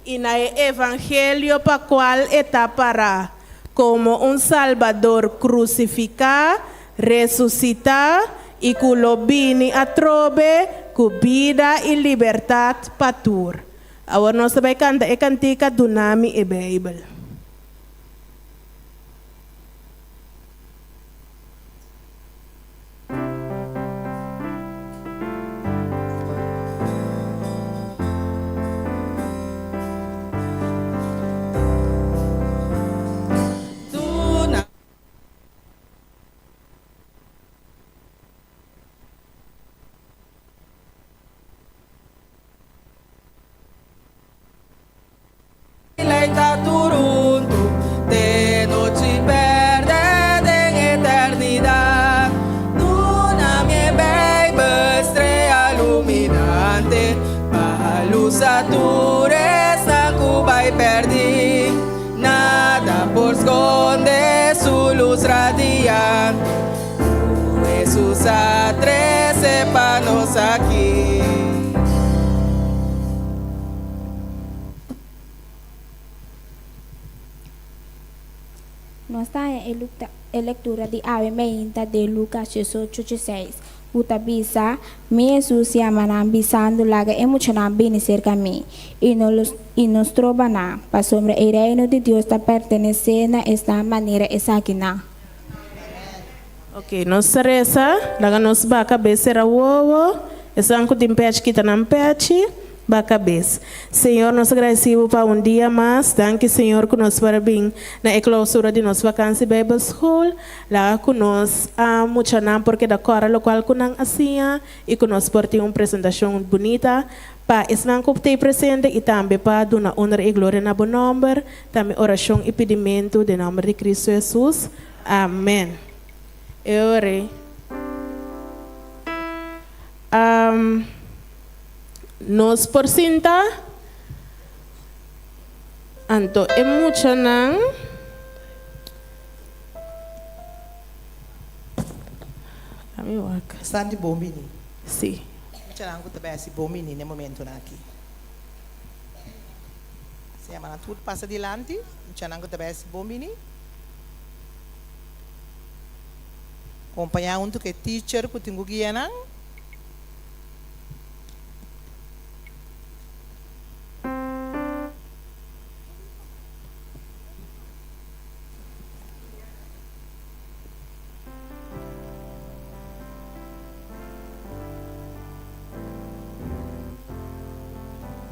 y en el evangelio para cual etapa como un salvador crucificado, resucitado y que lo vini a trove con vida y libertad para todos. Ahora nos va a cantar la cantica Dunami e Bible. Jesús a 13 panos aquí. Nós está em leitura de Ave Maria de Lucas 18:16. Utabisa, mi Jesus se amará bisando laga emocional bem cerca a mim. E nos trova na, para sobre o reino de Deus está pertenecendo esta maneira essa aqui na. Ok, nos reza, laga nos ba cabeça era uovo, essa anco de peixe que está na peixe, ba cabeça. Senhor, nós agradecemos para dia mais, danke Senhor que nos para bem na eclosura de nossa vacância Bible School, lá que nós muito não porque da cora local que não assim e que nós por ter uma apresentação bonita. Pa isnan ko te presente e também para dar honra e glória na bom nome, também oração e pedimento de nome de Cristo Jesus. Amém. Eu orei. Nos por cinta, anto é muito não. Sandy Bomini. Sim. C'era também esse Bomini no momento aqui. Se ama tudo passa adiante. C'era também esse Bomini. Acompanhar que é teacher que tenho guia não.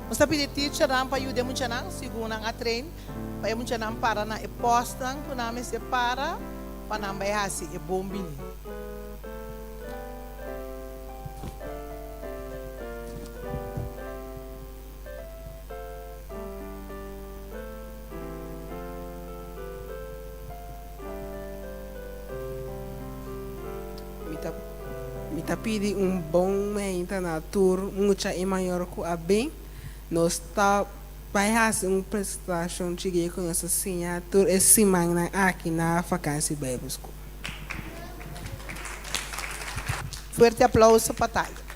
Você pede teacher para ajudar muito não, segundo a trein, para muito não para na posta, que não me separa, para não vai assim é bombini. Me pedi bom momento na tour, muita e maior que a bem. Nós está vai fazer uma apresentação de com essa senha tour esse semana aqui na vacância Bible School. Fuerte aplauso para Tayo.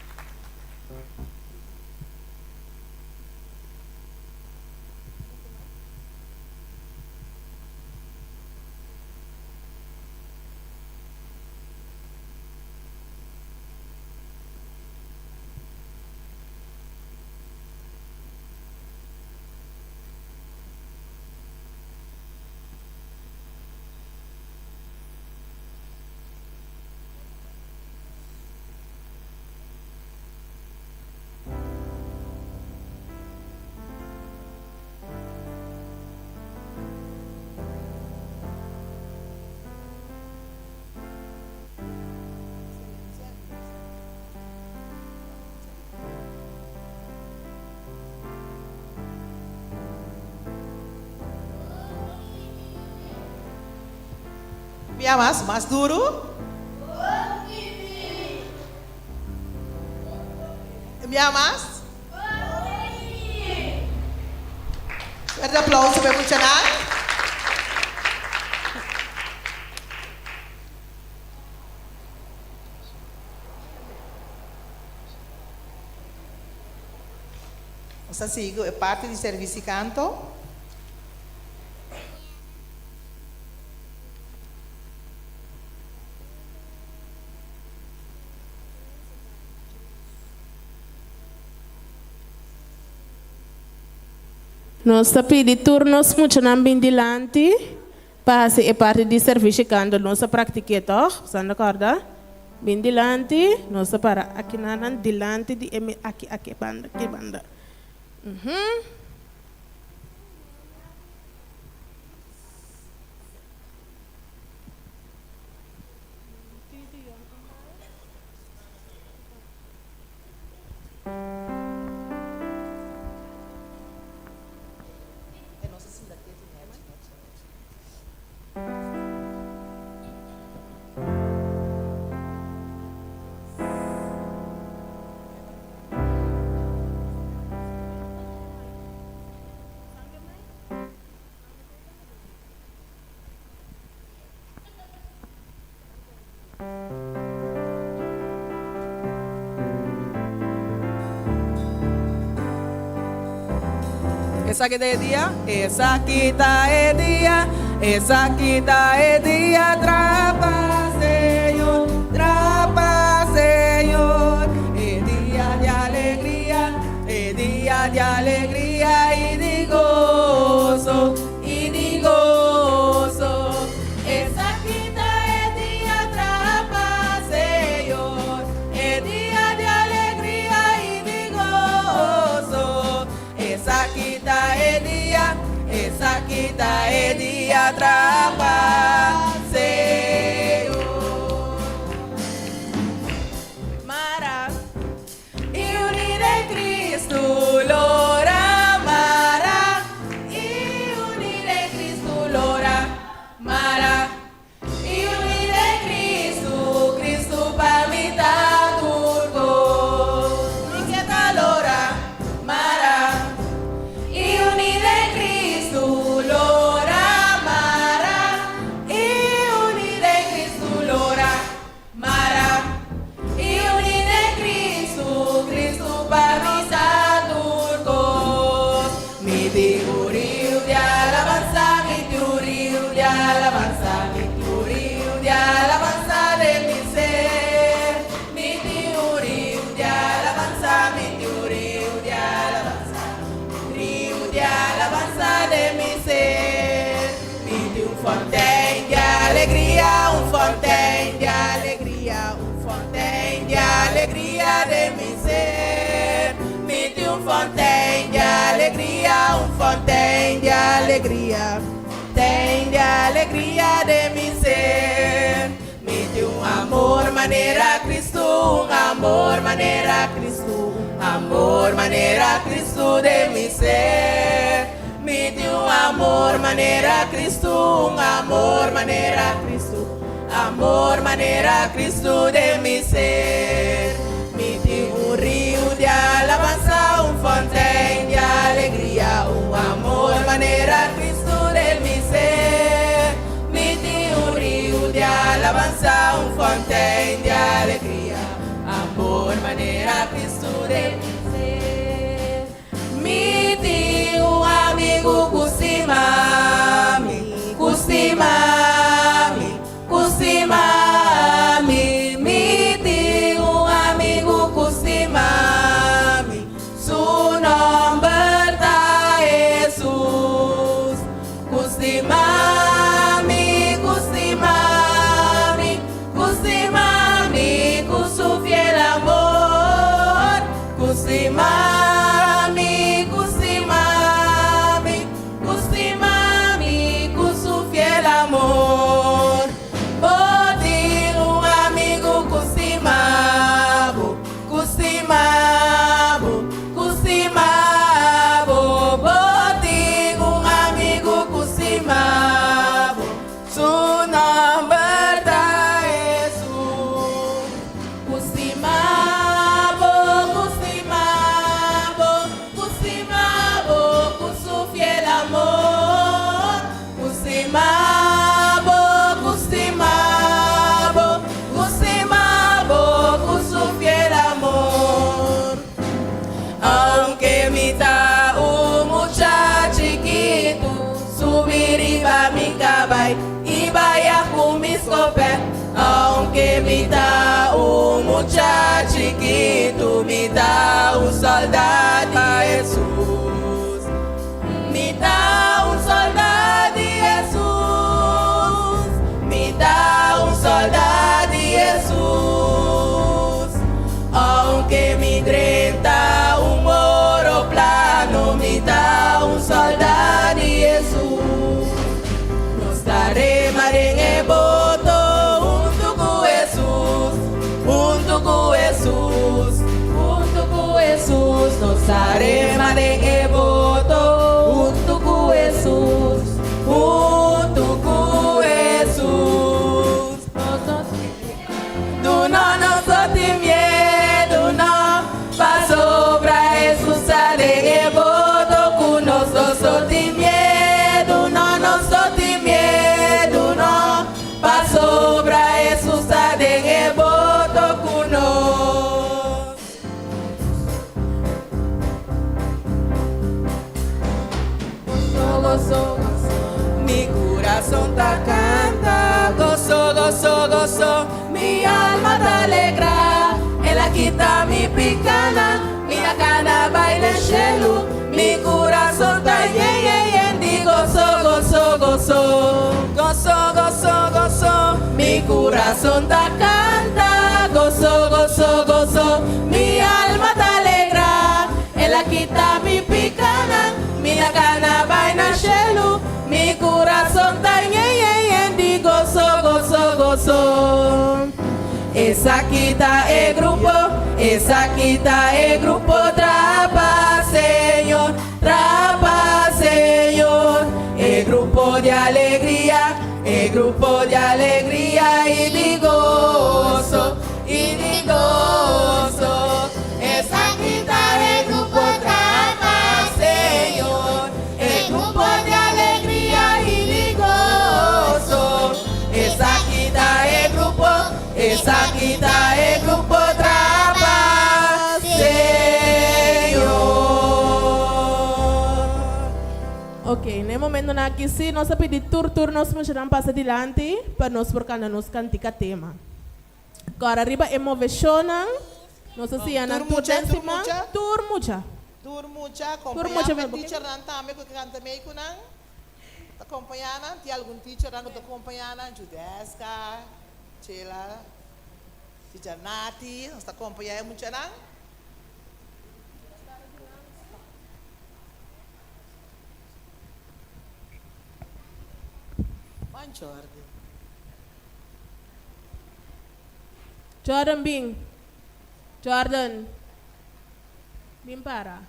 Via mais duro. Via mais. Fuerte aplauso para muito não. Nós sigo é parte de serviço e canto. Nós pedimos turnos muito na bindilante, para ser parte de serviço quando nós praticamos, você não acorda? Bindilante, nós para aqui na dilante de aqui banda, que banda. Esa que de día, esa quita el día, esa quita el día, trapa Señor, el día de alegría, el día de alegría y de gozo, y de gozo. Esa quita el día, trapa Señor, el día de alegría y de gozo. Esa quita el día, trapa Señor. Mara, y unida en Cristo, lora, Mara, y unida en Cristo, lora, Mara, y unida en Cristo, Cristo para mí está turco, y que tal lora, Mara, y unida en Cristo, lora, Mara, y unida en Cristo, lora, Mara, y unida en Cristo, Cristo para mí está turco. Mi teoría de alabanza, mi teoría de alabanza, mi teoría de alabanza de mi ser. Mi teoría de alabanza, mi teoría de alabanza, mi teoría de alabanza de mi ser. Mi de un fontaine de alegría, un fontaine de alegría, un fontaine de alegría de mi ser. Mi de un fontaine de alegría, un fontaine de alegría, fontaine de alegría de mi ser. Mi de un amor manera Cristo, un amor manera Cristo, un amor manera Cristo de mi ser. Mi de un amor manera Cristo, un amor manera Cristo, amor manera Cristo de mi ser. Mi de un río de alabanza, un fontaine de alegría, un amor manera Cristo de mi ser. Mi de un río de alabanza, un fontaine de alegría, amor manera Cristo de mi ser. Mi de un amigo Kusimami, Kusimami, Kusimami. Mi de un amigo Kusimami, su nombre Aunque me da un muchacho chiquito, me da un soldado Jesús. Me da un soldado Jesús. Me da un soldado Jesús. Aunque me drenta un moro plano, me da un soldado Jesús. No estaré más en el voto, junto con Jesús, junto con Jesús, junto con Jesús. No estaré más en el voto, junto con Jesús, junto con Jesús. No soy miedo, no, pa' sobra Jesús sale en el voto, con nosotros soy miedo, no soy miedo, no, pa' sobra Jesús sale en el voto, con nosotros. Gozo, gozo, mi corazón te canta, gozo, gozo, gozo, mi alma te alegra, él quita mi picana, mi cana baila en cielo, mi corazón te yendi, gozo, gozo, gozo, gozo, gozo, gozo, mi corazón te canta, gozo, gozo, gozo, mi alma te alegra, él quita mi picana, mi cana baila en cielo, mi corazón te yendi, gozo, gozo, gozo. Esa quita el grupo trapa, Señor, el grupo de alegría y de gozo, esa quita el grupo trapa, Señor, el grupo de alegría y de gozo, esa quita el grupo trapa, Señor. Ok, nesse momento aqui sim, nós pedimos nós vamos passar adiante para nós porque nós cantica tema. Agora arriba emocionam, nós assim a Tur mucha. tur mucha. Acompanhar teacher nan tame ko canta meio ko nan. Acompanhar nan, tem algum teacher nan ko acompanhar nan, Judeska, Chela, teacher Nati, nós acompanhar muito nan. Jordan Bing. Jordan. Bing para.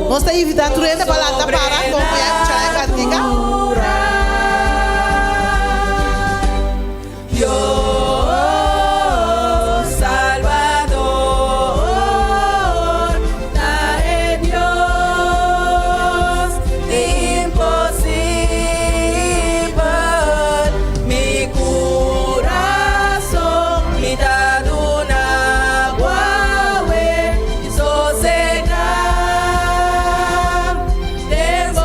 Nós estamos evitando a balada para acompanhar a cantiga. Dios Salvador, trae Dios imposible, mi corazón, mi dado una guave, sosegado, tengo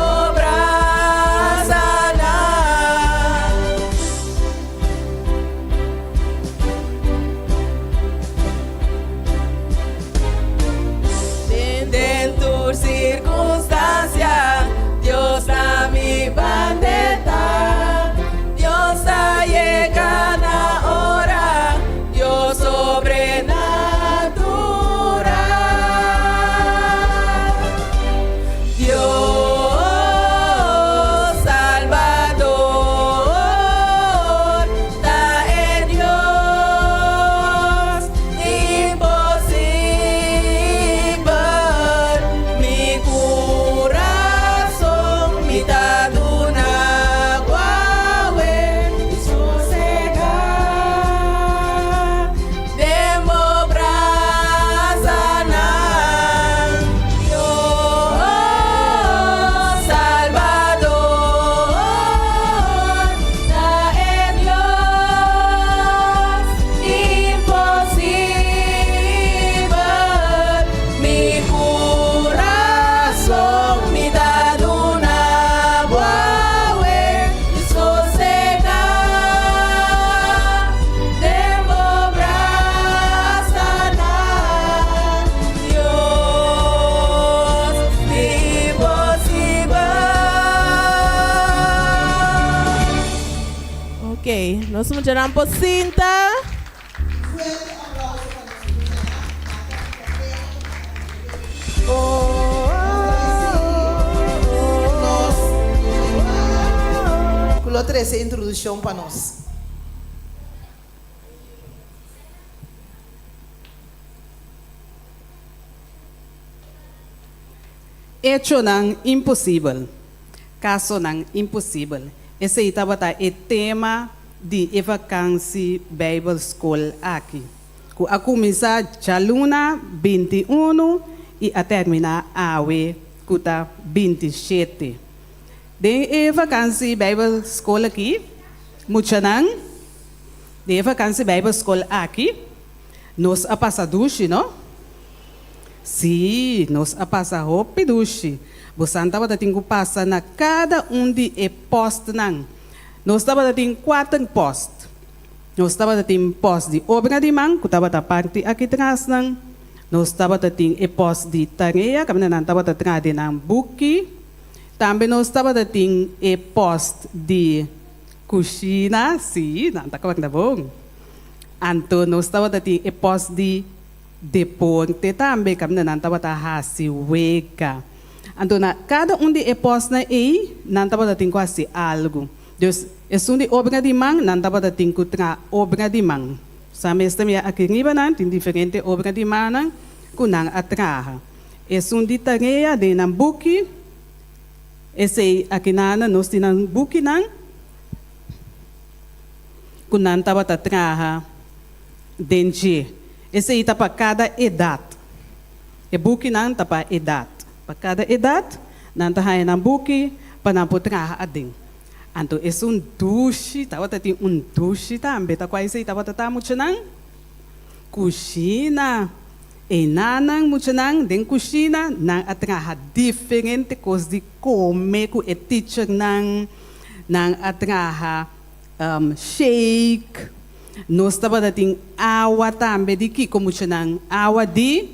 Ok, nós vamos tirar um cinta. Culo 13 introdução para nós. Hecho não impossível. Caso não impossível. Esse estava o tema de Evacância Bible School aqui. A começar de aluna 21 e a terminar a 27. De Evacância Bible School aqui, muito não. De Evacância Bible School aqui, nós a passaduche, não? Sim, nós a passar rápido. Você estava tendo que passar na cada de postos não. Nós estava tendo 4 postos. Nós estava tendo posto de obra de mão, que estava da parte aqui atrás não. Nós estava tendo posto de tarefa, que não estava atrás de um book. Também nós estava tendo posto de cozinha, sim, não está bom. Então nós estava tendo posto de deporte também, que não estava tendo wega. Então, cada de postos aí, não estava tendo quase algo. Então, é de obra de mão, não estava tendo obra de mão. Sabe, também aqui em tem diferentes obras de mão, que não atraem. É de tarefa de um book. Esse aqui nós temos um book, que não estava atraem dentro. Esse aí está para cada idade. O book não está para idade. Para cada idade, não está aí um book para não poder adem. Então, esse duche, estava tendo duche também. Está quase aí, estava tendo muito não. Cozinha. E não muito não. Dentro cozinha, não atraia diferente coisas de comer. Com o teacher não atraia shake. Nós estava tendo água também de que como chamam água de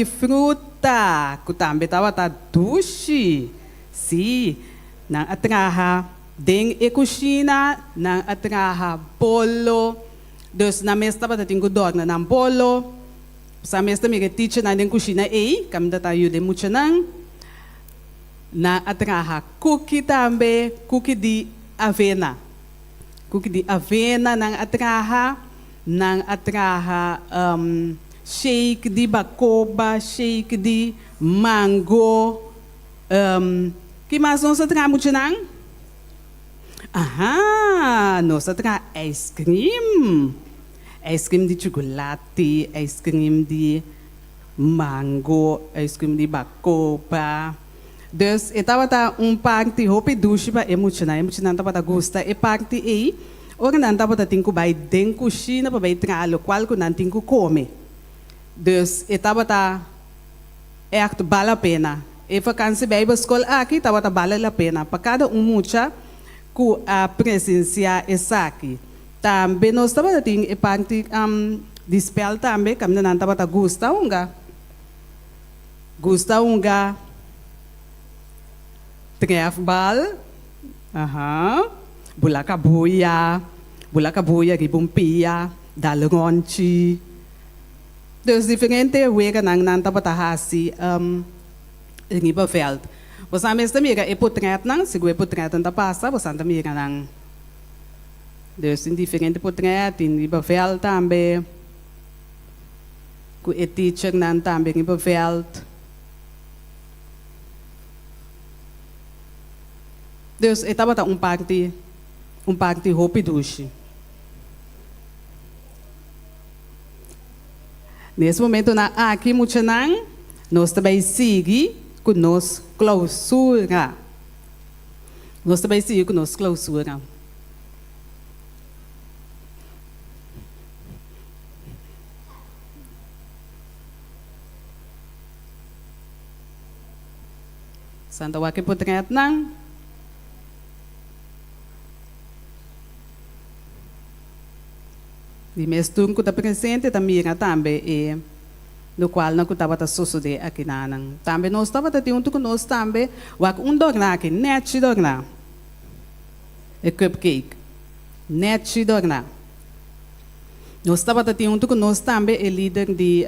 fruta, que também estava duche, sim, não atraia dentro da cozinha, não atraia bolo, dus na mesa estava tendo dorna na bolo, sa mesa também que teacher na dentro cozinha aí, como está ajuda muito não atraia cookie também, cookie de avena. Cookie de avena não atraia shake de bacoba, shake de mango, que mais nós atraia muito não? Nós atraia ice cream de chocolate, ice cream de mango, ice cream de bacoba. Dus estava parte roupa duche para emocionar estava gosta e parte aí ora não estava tem que vai dentro cozinha para vai trabalhar qual que não tem que comer. Dus estava é vale a pena. E vacância Bible School aqui estava vale a pena para cada mucha que a presença essa aqui. Também nós estava tem parte de spell também que não estava gosta Trefbal, bulacabuia, ribumpia, dalronchi. Dus diferentes wegen não estava assim em Beveld. Você mesmo mira e portret não, se o portret não passa, você não mira não. Dus em diferentes portret em Beveld também, com o teacher não também em Beveld. Dus estava parte roupa duche. Nesse momento aqui muito não, nós também seguimos com nossa clausura. Nós também seguimos com nossa clausura. Santa Waki Potret não. De mesmo que está presente também no qual não estava suceder aqui não. Também nós estava tendo que nós também o dorna aqui net dorna. E cupcake Net Dorna. Nós estamos junto com nós também é líder de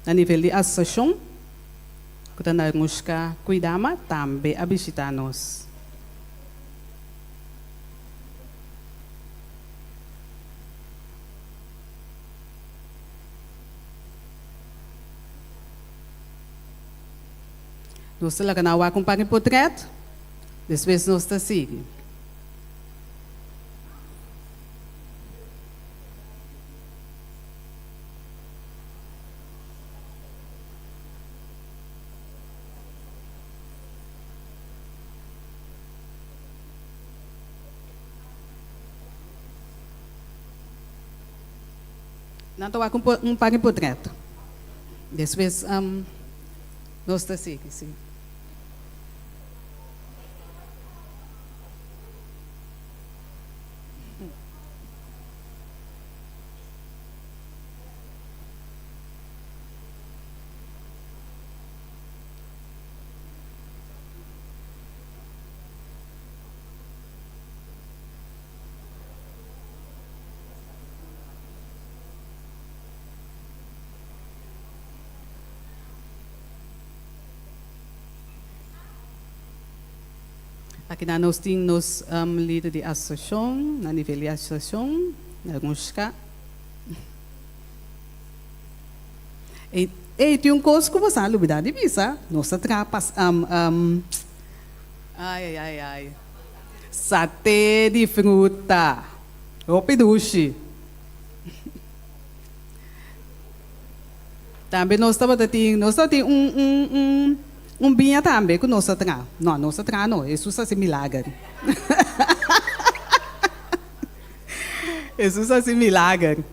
a nível de associação. Que nós busca cuidar também a visitar nós. Nós estamos lá na acompanha o portrait. Depois nós estamos seguindo. Não estou acompanhando o portrait. Depois nós estamos seguindo, sim. Aqui nós temos líder de associação, na nível de associação, na música. E tem coisa que você não dá de vista. Nós atrapas, satê de fruta, opidushi. Também nós temos binha também que nós atrás. Não, nós atrás não. Jesus é milagre. Jesus é milagre.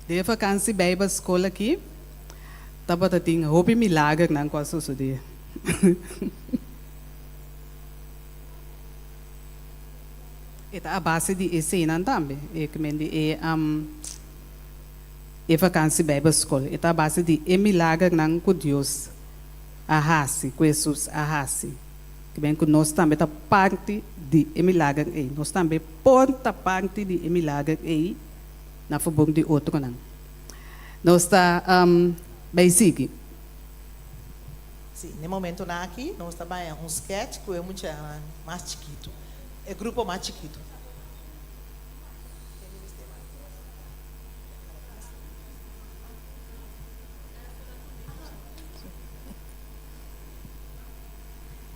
De vacância Bíblia escola aqui. Tava tendo roupa milagre não quase isso dia. Ita a base de ensino também. É vacância Bíblia escola. Ita a base de milagre não com Deus. Arrase, com Jesus arrase. Que bem que nós também tá parte de milagre aí. Nós também ponta parte de milagre aí na favor de outro não. Nós tá bem seguir. Sim, no momento aqui nós trabalhamos um sketch que é muito mais chiquito. É grupo mais chiquito.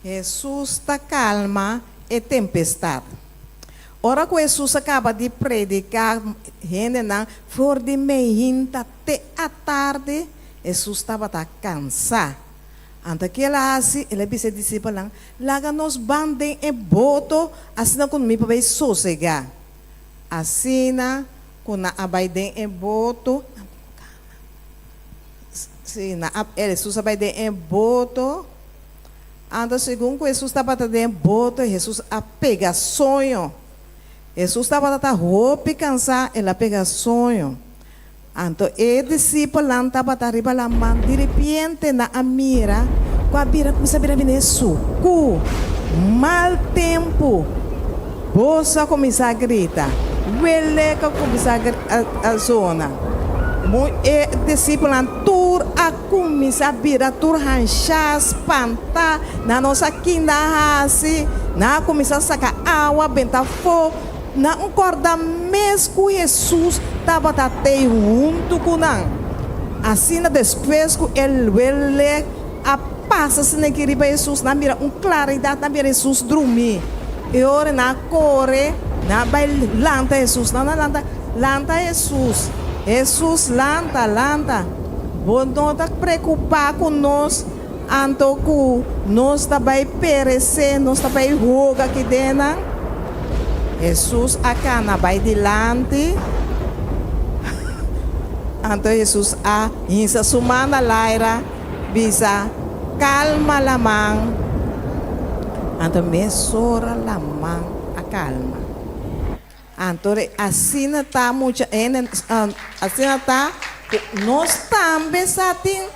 Jesus está calma e tempestade. Ora que Jesus acaba de predicar, na flor de meia até a tarde, Jesus estava cansado. Anta que ela assim, ele disse discípulo, laga nos bandem e boto, assim não comigo para sossegar. Assim na quando abaidem e boto, sim, na ele Jesus abaidem e boto. Anda segundo Jesus estava dando boto, Jesus a pega sonho. Jesus estava dando roupa e cansar, ela pega sonho. Então, o discípulo estava arriba lá, de repente, na mira, com a mira começa a vir suco, mal tempo, bolsa começa a gritar, veleca começa a zona. O discípulo tur a começa a vir, tur ranchar, espantar, na nossa quinta raça, na começa a sacar água, bentar fogo. Na corda mesmo Jesus estava até junto com nós. Assim, depois que ele a passa se não queria Jesus, na mira claridade, na mira Jesus dormir. E ora na corre, na vai lanta Jesus, na lanta Jesus. Jesus lanta. Bom, não está preocupado com nós, anto que nós também perecer, nós também roga aqui dentro. Jesus acá na vai dilante. Então Jesus a insa sumana laira bisa calma la mão. Então mesora la mão a calma. Então assim tá muito assim tá Nós também satem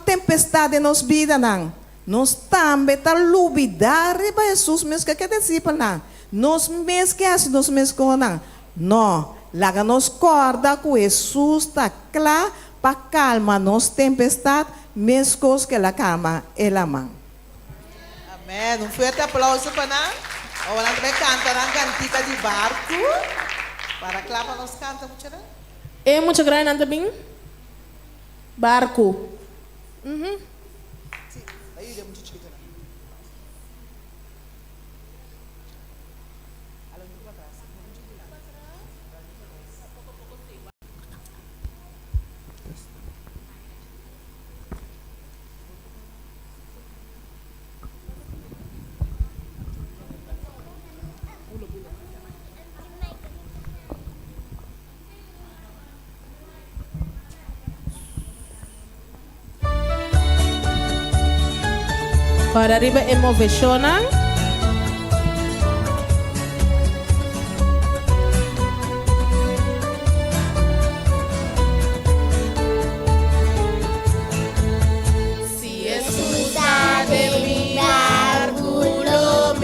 tempestade nos vida não. Nós também tá luvidar para Jesus mesmo que discípulo não. Nós mesmo que assim nós mesmo com não. Não, lá nos corda com Jesus tá claro para calma nos tempestade mesmo que la calma ela mão. Amém. Um forte aplauso para nós. Agora também cantarão cantiga de barco. Para clapa nos canta muito bem. É muito grande também. Barco. Sim, aí é muito chiquito. Para arriba emocionan. Si Jesús está de mi barco, lo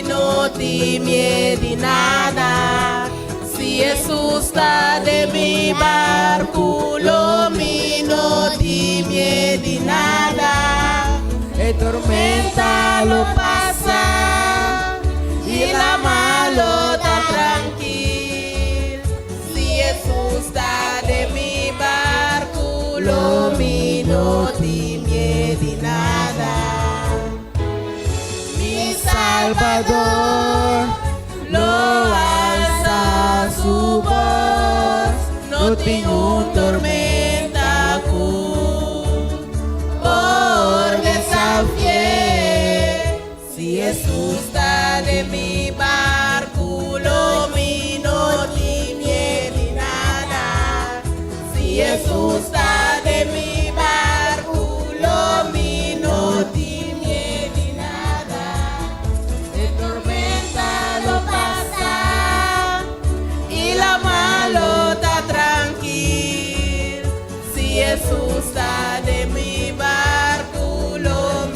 no te miedo nada. Si Jesús está de mi barco, lo no te miedo nada. La tormenta lo pasa y la malo está tranquila. Si Jesús está de mi barco, lo no te miedo nada. Mi Salvador lo alza su voz, no tengo tormenta por desafiar. Si Jesús está de mi barco, lo no te miedo nada. Si Jesús está de mi barco, lo no te miedo nada. La tormenta lo pasa y la malo está tranquila. Si Jesús está de mi barco, lo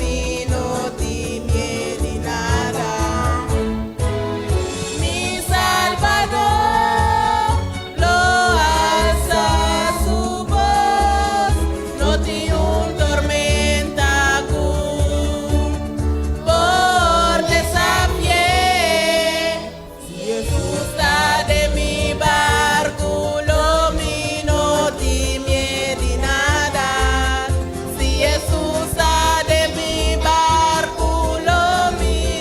no te miedo nada. Mi Salvador lo alza su voz, no te un tormenta por desafiar. Si Jesús está de mi barco, lo no te miedo nada. Si Jesús está de mi barco, lo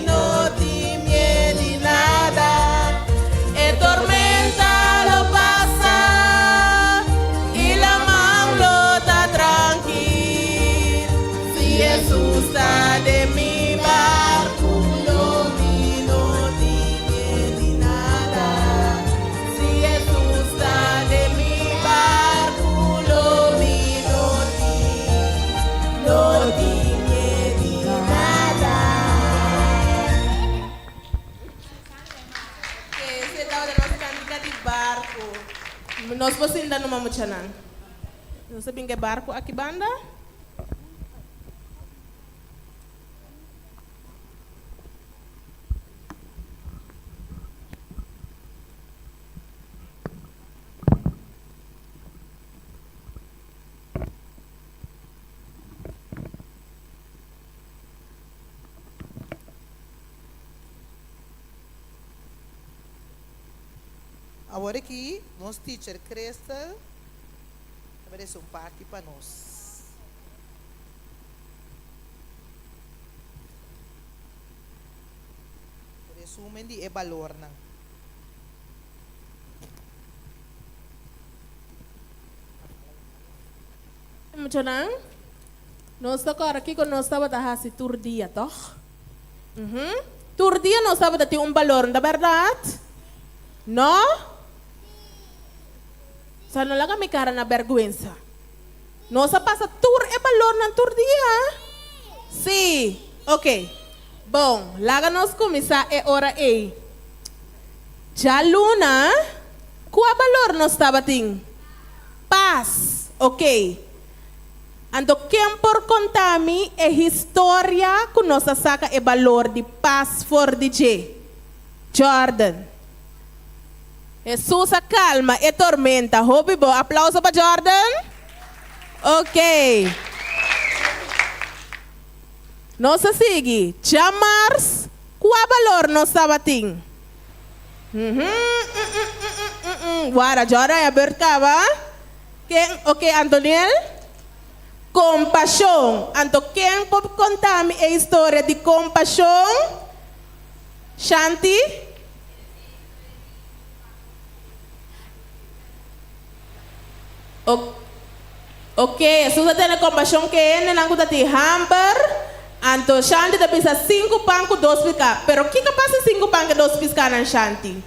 no te miedo nada. La tormenta lo pasa y la mano está tranquila. Si Jesús está de mi barco, lo no te miedo nada. Si Jesús está de mi barco, lo no te miedo nada. Esse é da nossa cantiga de barco. Nós vamos ainda numa muchanan. Não sabem que barco aqui banda? Agora aqui, nosso teacher Crystal vai dar parte para nós. Resumen de valor não. Muchanan? Nós estamos agora aqui com nós estava a fazer tour dia, toh? Tour dia nós estava a ter valor, não é verdade? Não? Só não laga me cara na vergüenza. Nós passa tour e valor na tour dia? Sim, ok. Bom, laga nós começar é hora aí. Já Luna, qual valor nós estava tendo? paz. Ok. Ando quem por contar-me é história que nós saca é valor de paz for DJ. Jordan. Jesus a calma e tormenta. Hope bo. Aplauso para Jordan. Ok. Nós sigue. Chamars. Qual valor nós sabating? Guarda, Jordan é bercava. Ok, Antoniel. Compaixão. Anto quem pode contar-me a história de compaixão? Shanti? Ok, se você tem compaixão que é, não custa de hamburger. Anto Shanti te pisa 5 pães com 2 piscas. Pero o que passa 5 pães com 2 piscas na Shanti?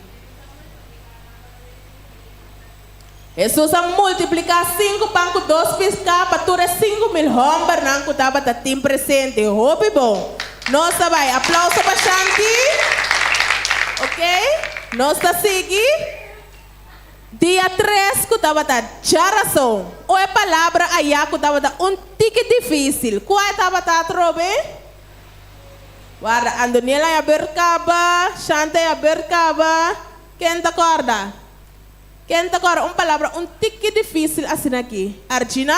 Jesus a multiplicar 5 pães com 2 piscas para tudo 5.000 hamburger não custa para ter presente. Hope bom. Nossa vai, aplauso para Shanti. Ok? Nossa sigue. Dia 3 que estava já razão. Ou é palavra aí que estava tique difícil. Qual estava trobe? Guarda, Andoniela é bercaba, Shante é bercaba. Quem te acorda? Quem te acorda? Palavra tique difícil assim aqui. Argina?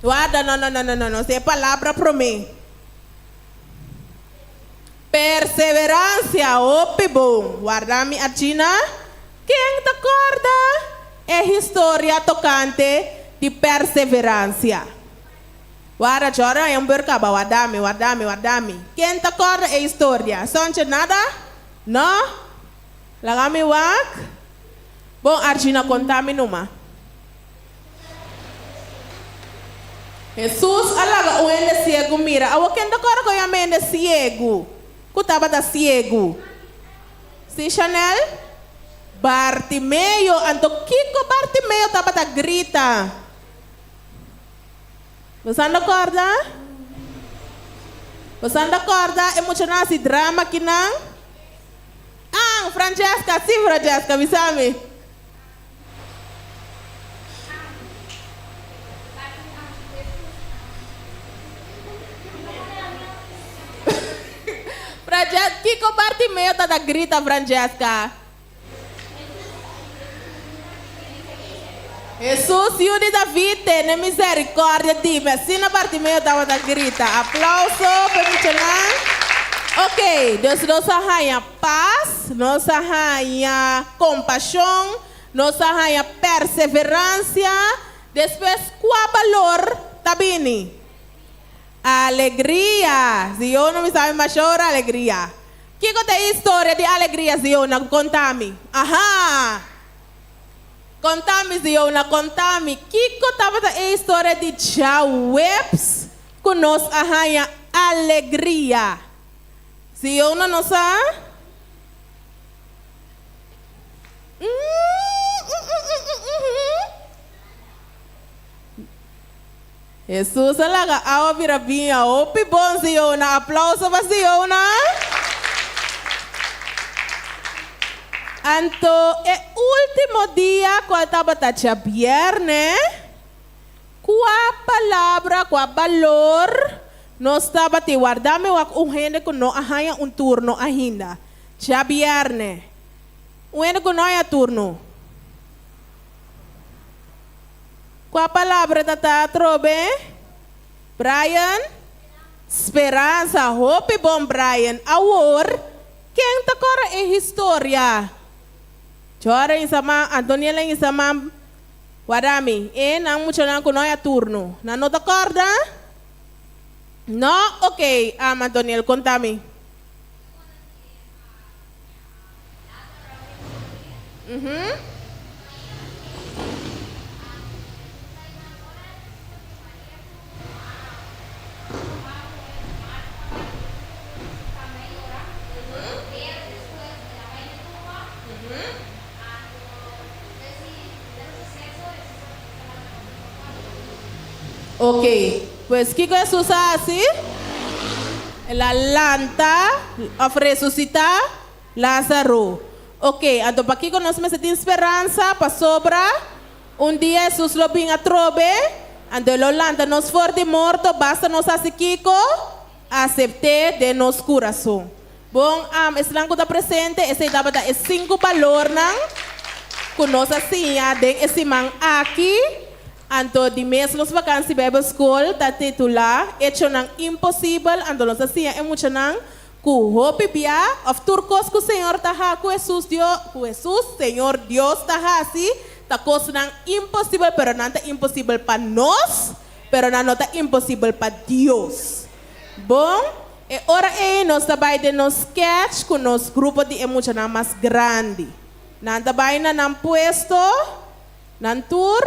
Guarda, não. Isso é palavra para mim. Perseverança, ope bom. Guarda-me, Argina. Quem te acorda é história tocante de perseverança. Guarda, chora é bercaba, guardame. Quem te acorda é história. Sonche nada? Não? Lagami wak? Bom, Argina, conta-me numa. Jesus, alaga o ende ciego, mira. Awa quem te acorda com a mente ciego? Kutaba da ciego. Si Chanel? Bartimeo, anto Kiko Bartimeo estava a grita. Você anda acorda? Você anda acorda? Emocional esse drama que não? Ah, Francesca, sim, Francesca, me sabe? Francesca, Kiko Bartimeo está a grita, Francesca. Jesus, Yuri David, ne misericórdia de me. Assim na parte meio da grita. Aplauso para Michelin. Ok, Deus nos arranha paz, nos arranha compaixão, nos arranha perseverança. Depois, qual valor tá bem? Alegria. Se eu não me sabe mais chorar, alegria. Que tem história de alegria, se eu não contar-me? Aham. Contame, Ziona, contame. Que contava a história de Jawebs que nos arranha alegria. Ziona, não sabe? Jesus, alaga, a ouvir bem, a ouvir bom, Ziona. Aplauso para Ziona. Anto, é último dia quando estava a viernes, qual palavra, qual valor, nós estava a guardar um gente que não arranha turno ainda. Já viernes. Um gente que não é turno. Qual palavra está trobe? Brian? Esperança. Hope bom, Brian. Agora, quem está agora é história? Chora em sama, Antoniela em sama, guardami. Não muito não que não é turno. Não te acorda? Não? Ok. Antoniela, conta-me. Ok, pues ¿qué Jesús hace? La lanta resucitar Lázaro. Ok, então para que nós temos esperança para sobra dia Jesus lo vinha trobe, ando lo landa nos for de morto, basta nos asiquico, acepte de nos coração. Bom, esse da presente, esse dava da 5 valor não, com nós assim, den esse man aqui, anto de mês nos vacancy Bible School, tá titular, hecho não impossível, ando nós assim, é muito não, ku hopi bia, of turcos ku Senhor tá ku Jesus Deus, ku Jesus, Senhor Deus tá assim, tá coisa não impossível, pero não tá impossível para nós, pero não tá impossível para Deus. Bom, e ora nós trabalhamos de nos sketch com nos grupo de emocional mais grande. Nós trabalhamos na puesto, na tour.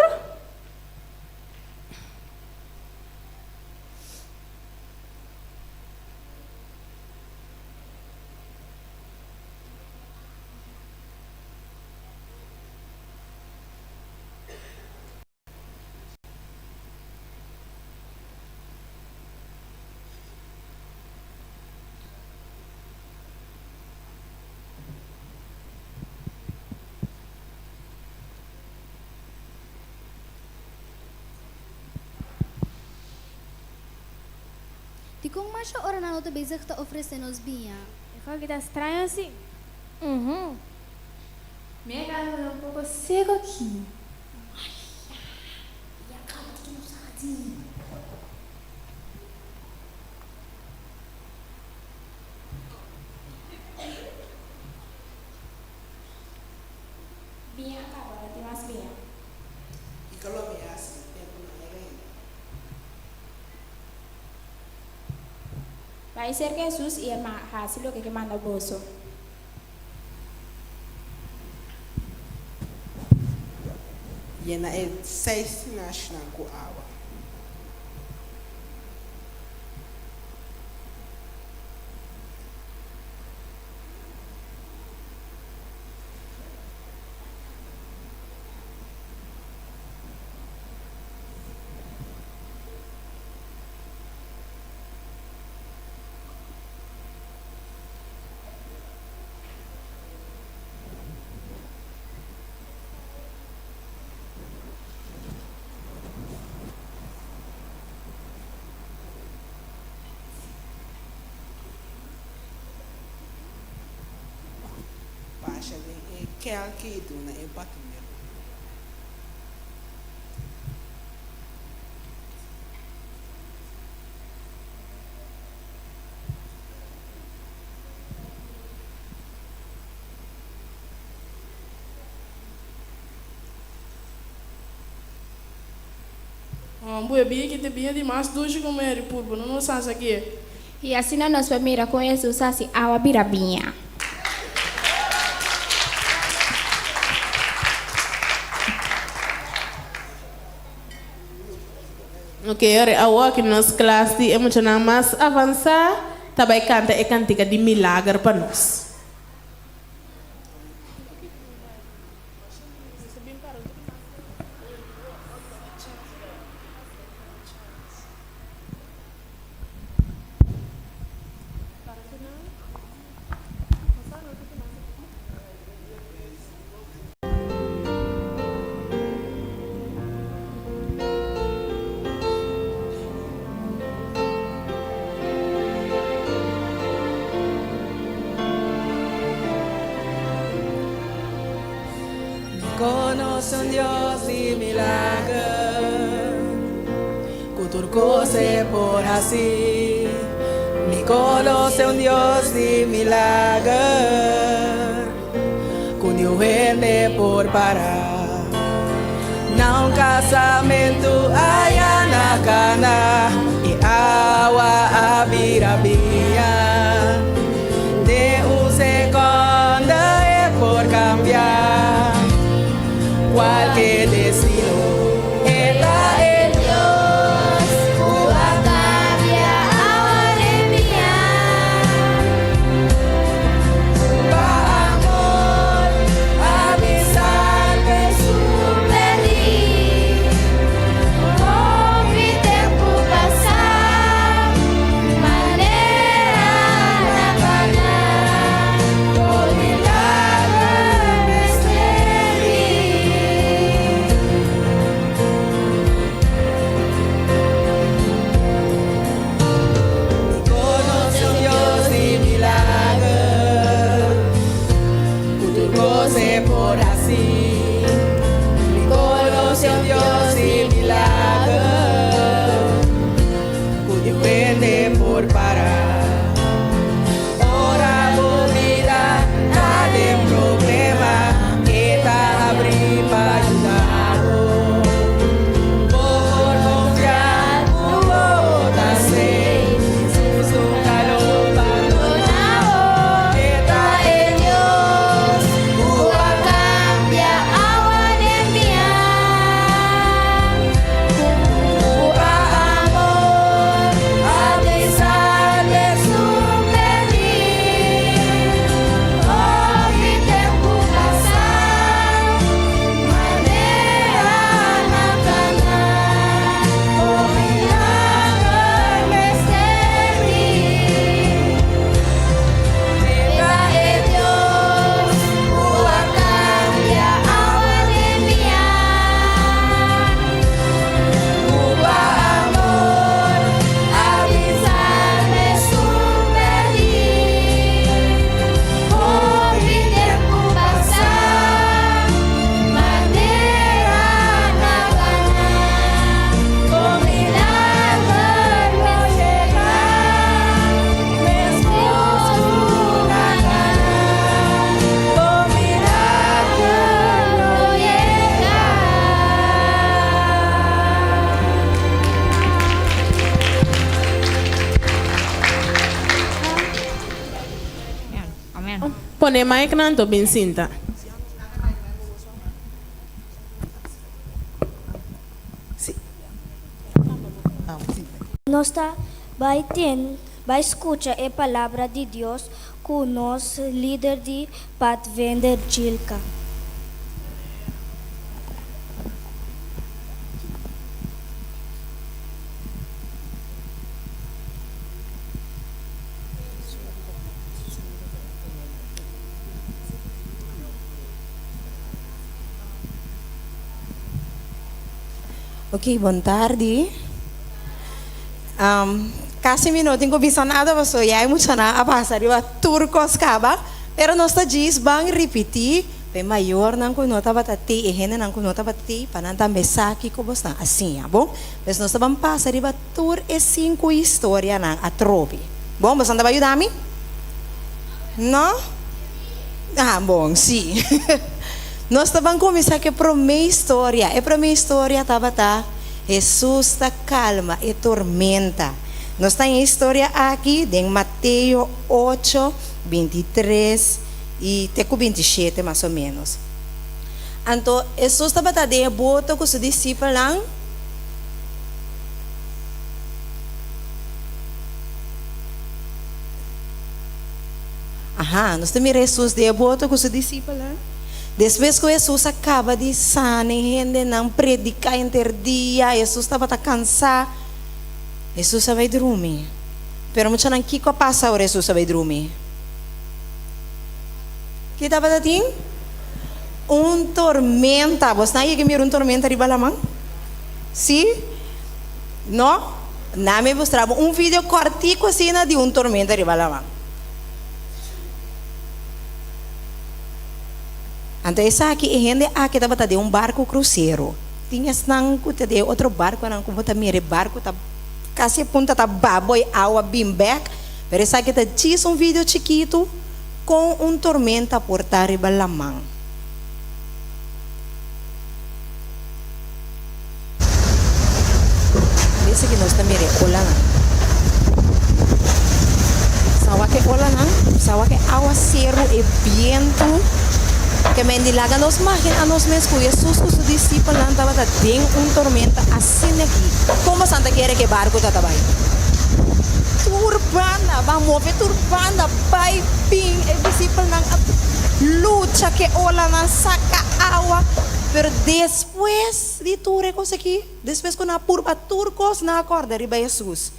E como mais a hora na outra vez que está oferecendo os binha? Eu falo que tá estranho assim. Minha casa é um pouco seco aqui. E acaba que não sabe. Binha acaba, tem mais binha. E Colômbia assim, tempo não é ainda. Vai ser que Jesus ia hasil lo que manda o bolso. E na é 6 nacional com água. Baixa de que aqui do na empatumento. Boa, bia que te bia demais, doce como é, purbo, não sabes aqui. E assim nós vamos mirar com Jesus assim, a birabinha. Ok, agora que nós classe de emocional mais avançar, também canta e cantiga de milagre para nós. Conoce un Dios de milagre, cuturcose por así. Me conoce un Dios de milagre, cunho vende por parar. Não casamento aia na cana e água a birabinha. De segundo é por cambiar. Cualquier destino está en Dios. Cambia ahora enviar. Pa' amor, avisar que Superi. Ouvi tempo passar. Maneira Amén. Pone mic nanto binsinta. Nós vai escutar a palavra de Deus com o nosso líder de Pathfinder Gilka. Ok, boa tarde. Casi minuto ko bisa nada baso yai mucha na abasa riwa turcos caba, pero nós tá diz bang repetir, pe maior nang ko nota batati e hena nang ko nota batati pananta mesaki ko bosta assim, bom? Mas nós tá bam passa riwa tur e 5 história nang atrobi. Bom, você anda vai ajudar-me? Não? Ah, bom, sim. Nós tá bam começar que pro minha história, e pro minha história tava tá Jesus está calma e tormenta. Nós temos a história aqui de Mateus 8, 23 e até 27 mais ou menos. Então, Jesus estava de boto com seus discípulos lá. Nós temos Jesus de boto com seus discípulos lá. Depois que Jesus acaba de sanar, gente não predicar interdia, Jesus estava cansado, Jesus vai dormir. Pero muitos não que passa agora Jesus vai dormir. Que estava assim? Tormenta. Você não ia ver tormenta de balamang? Sim? Não? Não me mostrava vídeo cortico assim de tormenta de balamang. Então, essa aqui, a gente aqui estava de barco cruzeiro. Tinha de outro barco, não como também barco, tá quase punta tá baboy, água bem back. Mas essa aqui diz vídeo chiquito com tormenta por tariba lamang. Esse que nós também olha sawa que olha sawa que água cero e vento. Que mendilaga nos margen a nos mesmo Jesus com seus discípulos lá estava dentro tormenta assim aqui. Como Santa quer que barco está aí? Turbana, vamos mover turbana, vai ping, e discípulo não luta que ola não saca água, pero depois de tudo coisa aqui, depois que na purba turcos na acorda riba Jesus.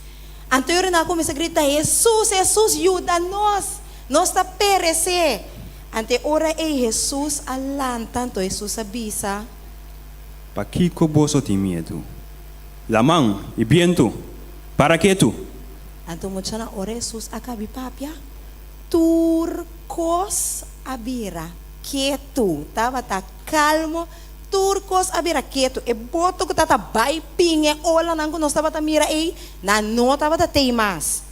Anterior na começa a gritar Jesus, Jesus ajuda-nos, nós está perecer. Ante ora e Jesus alan tanto Jesus avisa. ¿Para qué vos tienes miedo? La mano y viento, ¿para qué tú? Anto mucha na ora Jesus akabi papia. Turcos abira quieto, tava ta calmo. Turcos abira quieto. E boto que tata bai pinge ola nango nós tava ta mira ei, na no tava ta teimas.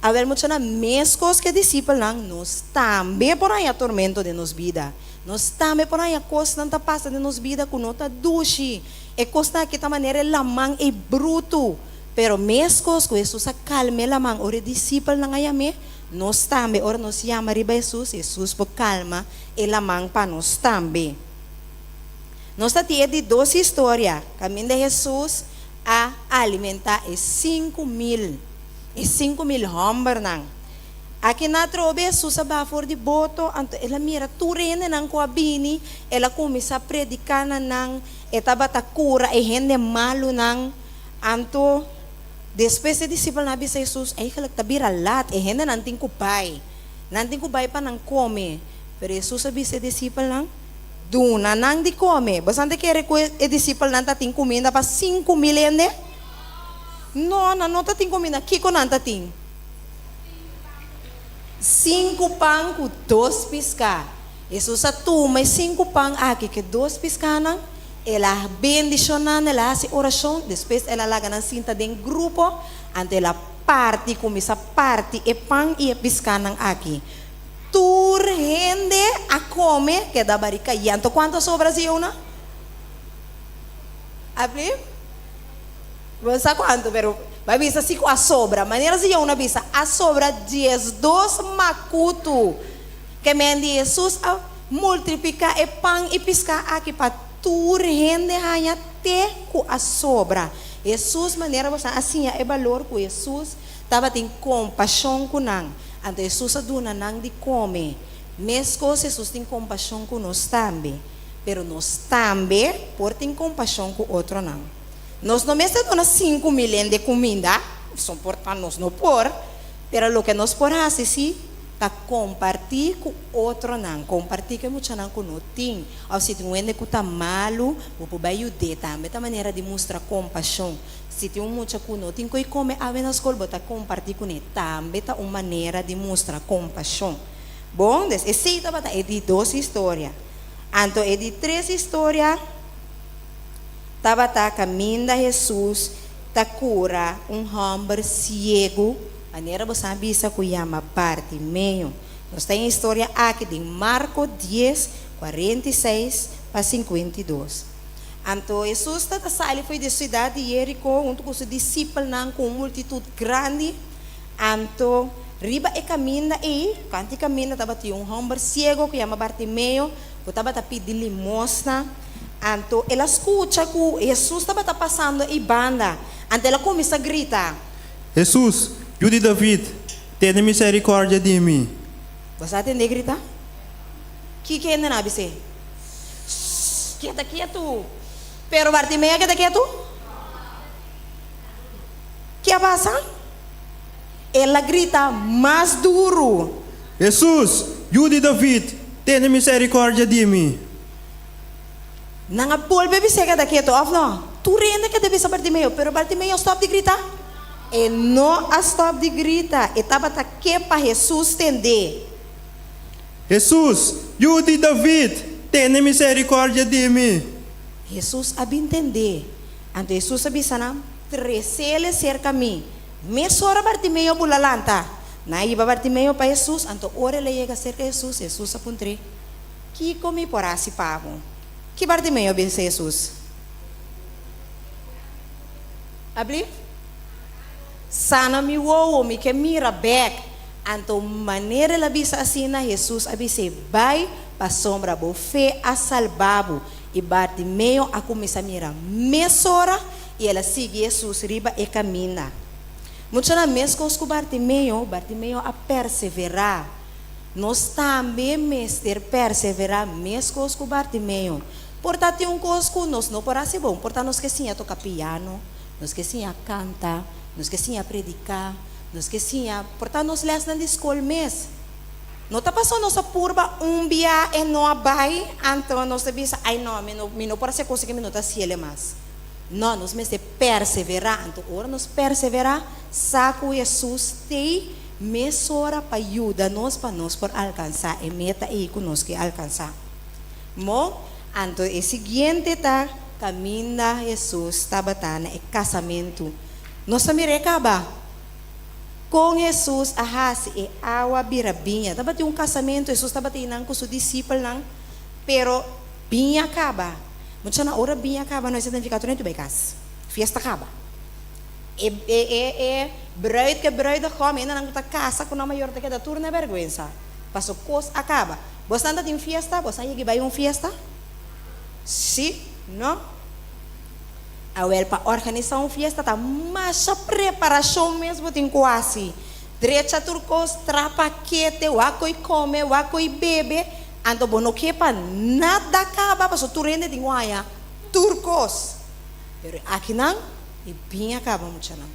A ver, muitos na mescos que discípulos nós também por aí a tormento de nos vida. Nós também por aí a coisa não passa de nos vida com nota duche. E costa que ta maneira lamang e bruto. Pero mescos que Jesus acalme lamang ore discípulos nang ayame, nós também ora nos chama riba Jesus por calma e lamang pa nós também. Nós tá de 12 histórias, caminho de Jesus a alimentar 5.000. E 5.000 homens nang. Aqui na trobe, susa bafor de boto, anto ela mira turene nang kuabini, ela começa a predicar nang, etabata cura e gente malo nang, anto depois de discípulo na bisa Jesus, ay kalak tabira lat, e gente nanting kupay pa nang come, pero Jesus sabi sa discípulo nang, duna nang di come, bastante kere ko e discípulo nang tating kumenda pa 5.000 ende. No tating comida. Kiko nan tating? 5 pão com 2 pisca. Jesus sa tu may 5 pão aqui que 2 pisca nang. Ela bendicionan, ela hace oração. Depois ela laga ng cinta den grupo. Ante ela parte, começa parte e pão e pisca nang aqui. Tur gente a come que da barica. Yanto quanto sobra si una? Abri? Não sei quanto, pero vai bisa 5 a sobra. Maneira se uma bisa a sobra 10, 2 macuto. Que mendi Jesus a multiplicar e pão e piscar aqui para tur rende hanya te ku a sobra. Jesus maneira você assim é valor ku Jesus tava tem compaixão com nang. Ante Jesus aduna nang de come. Mesco Jesus tem compaixão com nós também. Pero nós também por ter compaixão com outro não. Nós não mesmo dona 5 milhões de comida, são portanto nós não por, pero o que nós por fazer sim, tá compartilhar com outro não, compartilhar com muito não com nós tem, ao se tem um ende que tá malo, o povo vai ajudar também, da maneira de mostrar compaixão. Se tem muito com nós, tem que comer a ver na escola, botar compartilhar com ele, também tá uma maneira de mostrar compaixão. Bom, esse é de 2 histórias. Então, é de 3 histórias. Estava caminhando Jesus, ta cura homem ciego. Maneira você sabe que chama Bartimeu. Nós temos a história aqui de Marcos 10, 46 a 52. Então, Jesus saiu foi da cidade de Jericó, junto com seus discípulos, com uma multidão grande. Então, riba e caminha e, quando caminha, estava um homem ciego que chama Bartimeu, que estava pedindo limosna. Então, ela escuta que Jesus estava passando e banda. Então, ela começa a gritar: Jesus, filho de David, tenha misericórdia de mim. Você atende a gritar? Que é na ABC? Quieta, quieto. Pero Bartimeu, quieta, quieto. Que passa? Ela grita mais duro: Jesus, filho de David, tenha misericórdia de mim. Nanga volve bisega da quieto, of no. Tu rende que deve saber Bartimeu, pero Bartimeu stop de gritar. E não a stop de gritar. E tava ta que para Jesus entender. Jesus, filho de David, tenha misericórdia de mim. Jesus a entender. Então Jesus avisa na trecele cerca a mim. Mesora Bartimeu bulalanta. Na iba Bartimeu para Jesus, então ora ele chega cerca de Jesus, Jesus apuntre. Que come por assim pavo. Que Bartimeu bense Jesus? Abli? Sana mi wo mi que mira back. Então maneira ela bisa assim na Jesus avise vai para sombra bo fe a salvabo e Bartimeu a começa a mirar mesora e ela sigue Jesus riba e caminha. Muitas vezes com Bartimeu a perseverar. Nós também mestre perseverar mesmo com Bartimeu. Portanto, tem coisa que nós não podemos ser bom. Portanto, nós esquecemos tocar piano, nós esquecemos cantar, nós esquecemos predicar, nós esquecemos. Portanto, nós lemos na escola mesmo. Não está passando nossa curva dia e não vai, então nós devemos, ai não, não pode ser coisa que não está cielo mais. Não, nós mesmo perseverar. Então, ora nós perseverar, saco Jesus tem mesora para ajudar nós para nós por alcançar e meta aí que nós que alcançar. Mo, então, o seguinte tá caminha Jesus estava na casamento. Nós também recaba com Jesus a hasi e awa birabinha. Tava um casamento, Jesus estava tinang com seu discípulo lang, pero binha acaba. Muita na hora binha acaba, nós identificamos nem tu becas. Fiesta acaba. Bruid que bruid come, ainda não está casa com a maior da que da turna vergüenza. Passou cos acaba. Você anda em fiesta, você aí que vai fiesta? Sim, não? A para organizar uma fiesta tá mais a preparação mesmo tem quase. Direita turcos, trapaquete, wakoi come, wakoi bebe, ando bono kepa nada acaba, passo turende de guaia, turcos. Pero aqui não, e bem acaba muito não.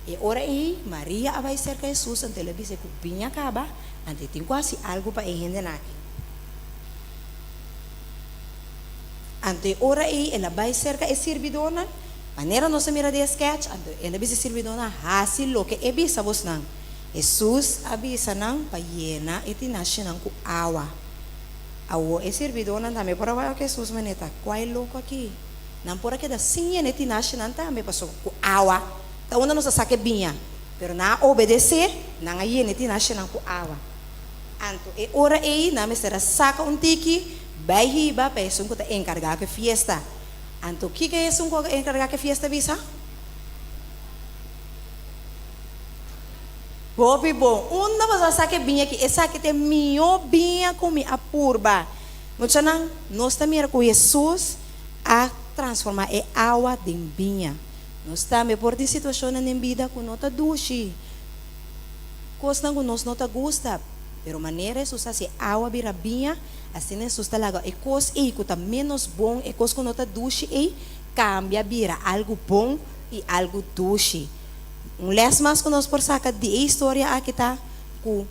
E ora aí, Maria vai cerca de Jesus, ante ele disse que bem acaba, ante tem quase algo para entender aqui. Ante ora aí, ela vai cerca de servidona, maneira não se mira de sketch, ante ela disse servidona, hasi lo que é bisa vos não. Jesus avisa nang payena iti nasya nang ku awa. Awo e servidona também para vai que Jesus maneta, qual louco aqui? Não por aqui da sinha iti nasya nang também passou ku awa. Ta una não se saque binha, pero na obedecer, nang ayen iti nasya nang ku awa. Anto e ora ei na me será saca um tiki. Vai hiba pessoa que está encarregada que fiesta. Então, o que é isso que encarregada que fiesta visa? Gobi bom. Unda mas saque binha que essa que tem mio binha com mi apurba. Mucha nang nós também com Jesus a transformar a água em binha. Nós também por de situação na vida com nota dushi. Coisa que nós não te gusta, pero maneira Jesus assim água vira binha, assim Jesus talaga e coisa e que tá menos bom e coisa que não te dushi e cambia vira algo bom e algo dushi. Les mas que nós por sacar de história aqui tá que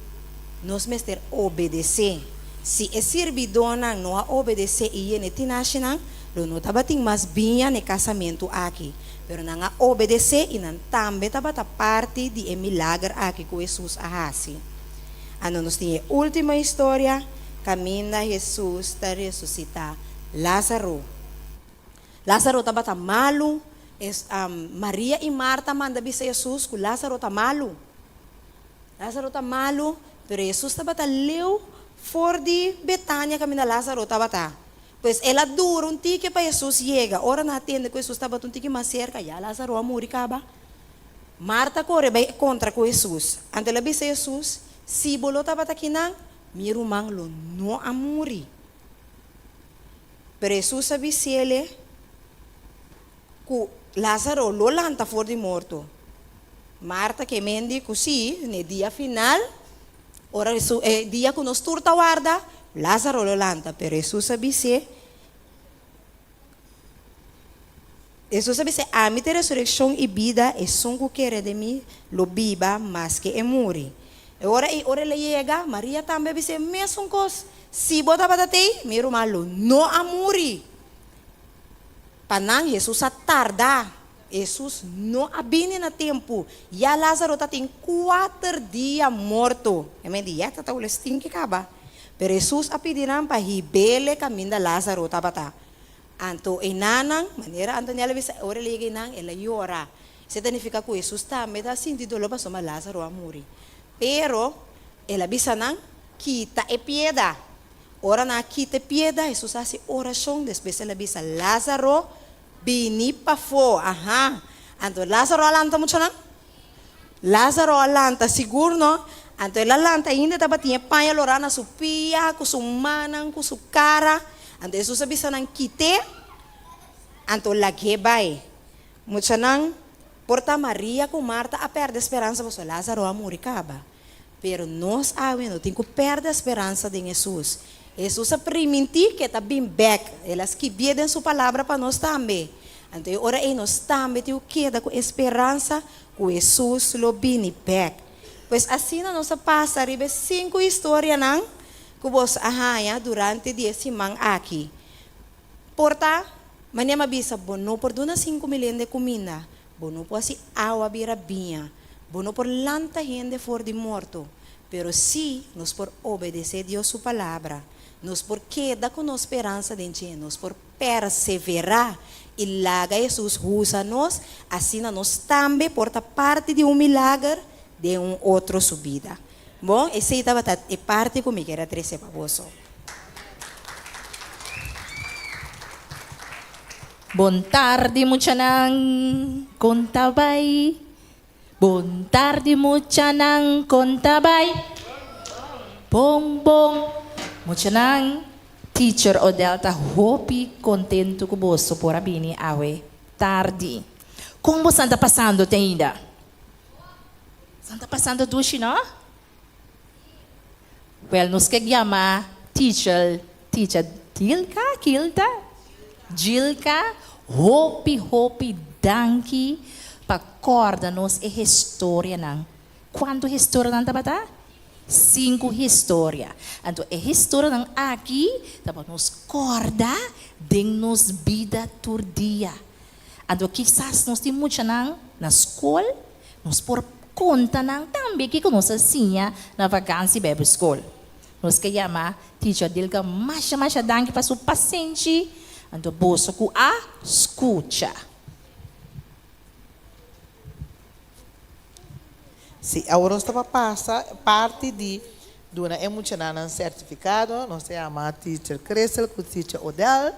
nós mestre obedecer. Se é servidona não a obedecer e ele tinashinan, não estava tem mais binha no casamento aqui. Pero não a obedecer e não também estava a parte de milagre aqui que Jesus ahasi. Ano nós tinha última história, caminha Jesus para ressuscitar Lázaro. Lázaro estava tá malo. Maria e Marta manda bisa Jesus que Lázaro está malo. Lázaro está malo, pero Jesus estava tá leu for de Betânia caminha Lázaro estava tá. Pues ela dura um tique para Jesus chega. Ora na tenda que Jesus estava um tique mais cerca, já Lázaro a morrer acaba. Marta corre vai contra com Jesus. Ante ela bisa Jesus, se bolo estava tá aqui não, meu irmão não a morrer. Pero Jesus sabe se ele que Lázaro lo lanta for de morto. Marta que mendi così, no dia final, ora dia que nos turta guarda, Lázaro lo lanta, pero Jesus sabe se a mim ressurreição e vida e son que quer de mim lo viva mas que é morre. E ora ele chega, Maria também disse mesmo coisa, se bota batatei, meu irmão não a morre. Panang Jesus a tarda, Jesus não abine na tempo. Ya Lázaro tá tem 4 dias morto. E me diya tá ules tinki kaba. Pero Jesus a pediram para hibele caminho Lázaro tabata. Anto enanang maneira anto niya labis ore legi nang ela yora. Significa que Jesus tá me dá sentido lo paso ma Lázaro a morrer. Pero ela bisa nang kita e pieda. Ora na kita pieda, Jesus hace oração, depois ela bisa Lázaro bini pa fo. Aha. Anto Lázaro alanta muito não? Lázaro alanta seguro não? Anto ela alanta ainda tava tinha panha lorana su pia, com su manang, com su cara. Anto Jesus bisa nang kite. Anto lagi bay. Muito não? Porta Maria com Marta a perde esperança para Lázaro a morrer acaba. Pero nós não tem que perder a esperança de Jesus. Jesus a permitir que está bem back. Elas que viedem sua palavra para nós também. Então, ora aí nós também temos que dar com esperança que Jesus lo bem back. Pois assim nós passa ribe 5 histórias não que vos ahaya durante 10 semanas aqui. Porta, mania mabisa bono por duna 5 milhões de comida. Bono por assim água vira binha. Bono por lanta gente for de morto. Pero si nós por obedecer Deus sua palavra, nós por queda com nossa esperança de Deus, nós por perseverar e laga Jesus usa nós, assim nós também porta parte de milagre de outro subida. Bom, esse estava é parte comigo que era 13 para você. Bon tarde, muchanang kontabay. Bon tarde, muchanang kontabay. Bong bong. Muchanang teacher Odell ta hopi contento com você por abini awe tarde. Como você está passando ainda? Você está passando dushi, não? Well, nos que chama teacher Gilka, hopi danki para corda-nos a história não. Quanto história não tá bata? 5 histórias. Então, a história não aqui tá para nos corda de nos vida todo dia. Então, quizás nós temos muito na escola, nós por conta não também que nós assinha na vacância Bible School. Nós que chama teacher Dilka, mais danke para sua paciência. Então, bolso com a escuta. Se agora estava passa parte de uma emocional certificado, nós chamamos teacher Cressel, com teacher Odell,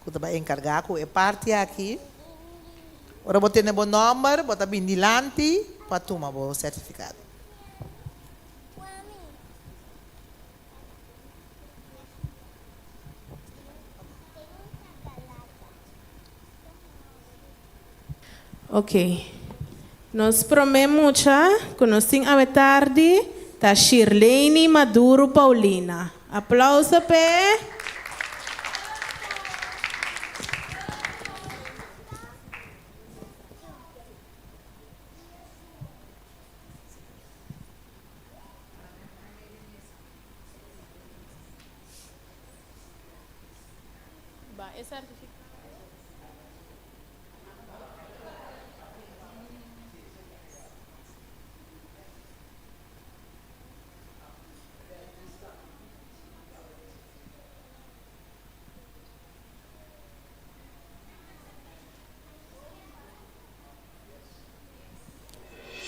que estava encarregado é parte aqui. Agora botei no bom número, botei bem dilante para tomar o certificado. Ok. Nós prometemos que nós temos a tarde da Shirlene Maduro Paulina. Aplauso, pé.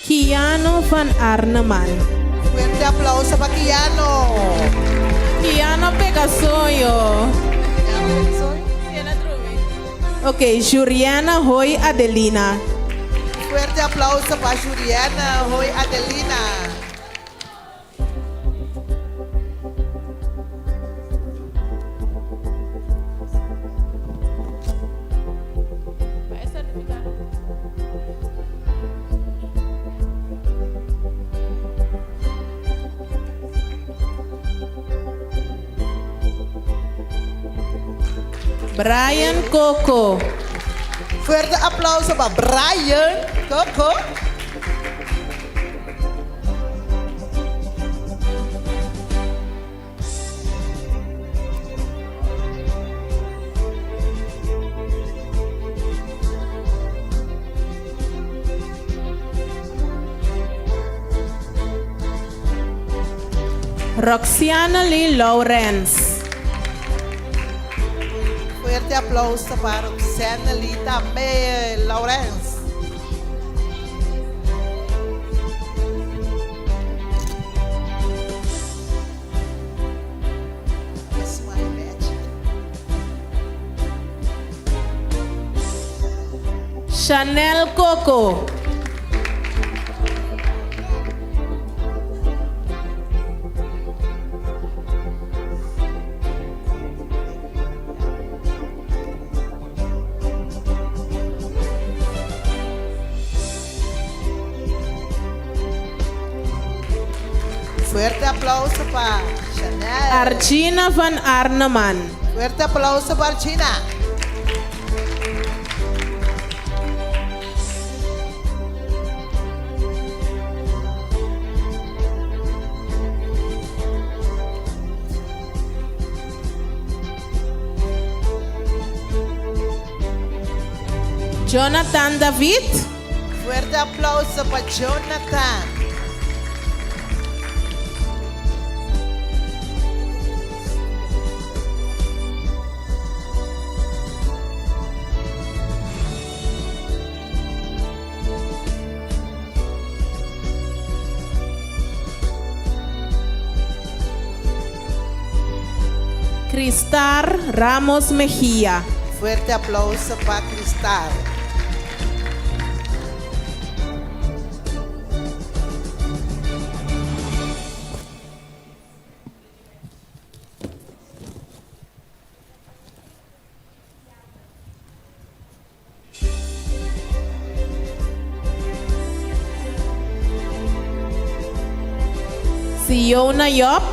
Kiano van Arneman. Fuerte aplauso para Kiano. Kiano Pegasoyo. Ok, Juliana Hoy Adelina. Fuerte aplauso para Juliana Hoy Adelina. Brian Coco. Fuerte aplauso para Brian Coco. Roxana Lee Lawrence. Fuerte aplauso para Roxana Lita May Lawrence. Chanel Coco. Fuerte aplauso para Chanel. Archina van Arneman. Fuerte aplauso para Archina. Jonathan David. Fuerte aplauso para Jonathan. Cristar Ramos Mejía. Fuerte aplauso para Cristal. Siona Yop.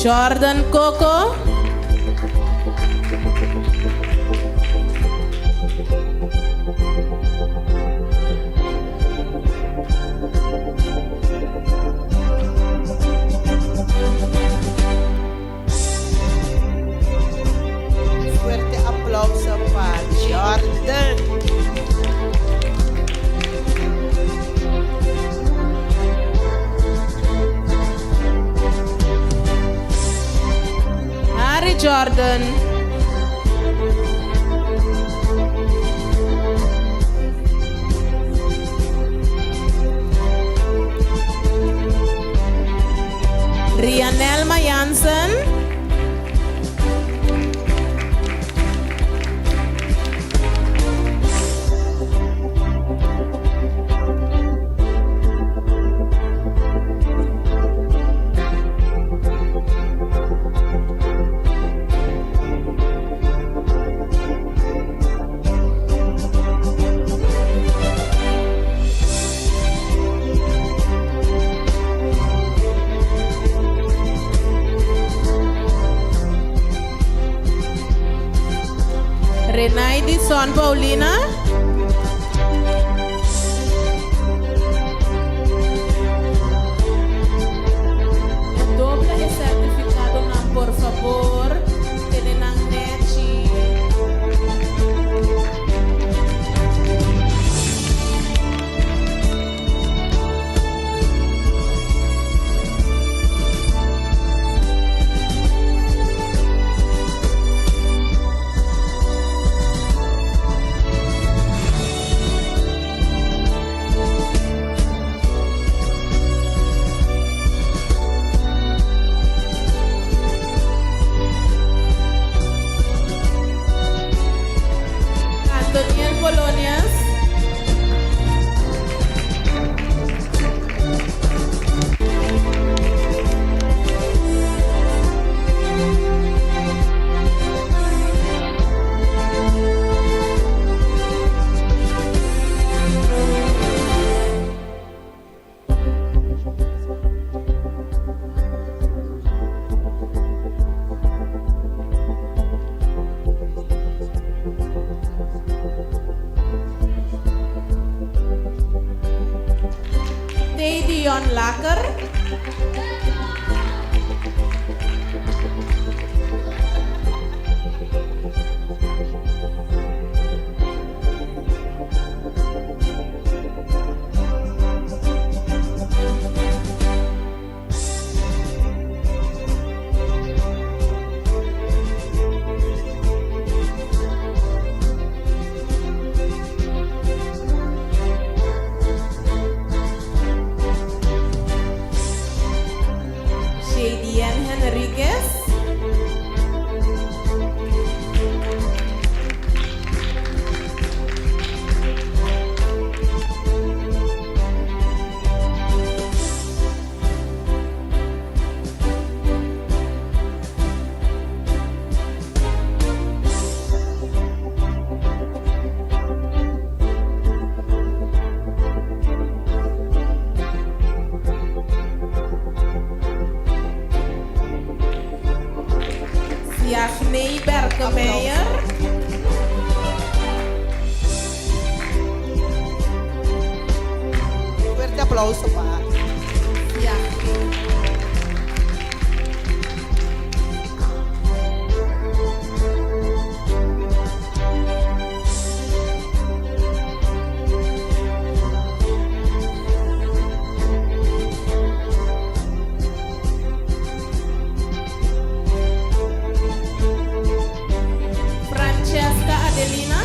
Jordan Coco. Fuerte aplauso para Jordan. Harry Jordan. Renaidi Son Paulina. Doble el certificado, por favor. Tienen Nechi. Antoniel Polonias. Dion Laker. Shadian Henriquez. Siafnei Berkemeyer. Fuerte aplauso para Francesca Adelina.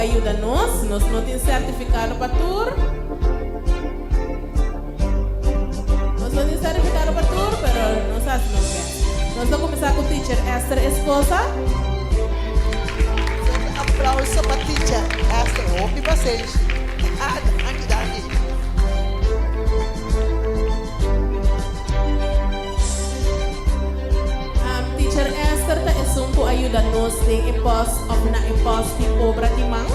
ayuda-nos não tem certificado para tour. Nós não tem certificado para tour, pero não sabe não é. Nós vamos começar com o teacher Esther Esposa. Aplauso para teacher Esther. Hope vocês. Aqui. Teacher Esther ta esumpo ayuda-nos de epos of na epos di obra di mang.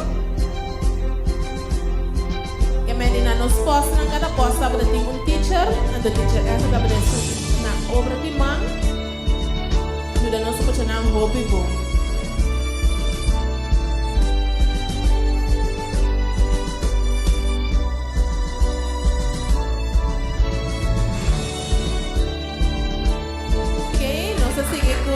Kaya na nos post ng kada post sabi natin yung teacher, nando teacher Esther sabi natin na obra di mang. Ayuda-nos po siya ng hobby ko. Sige ko,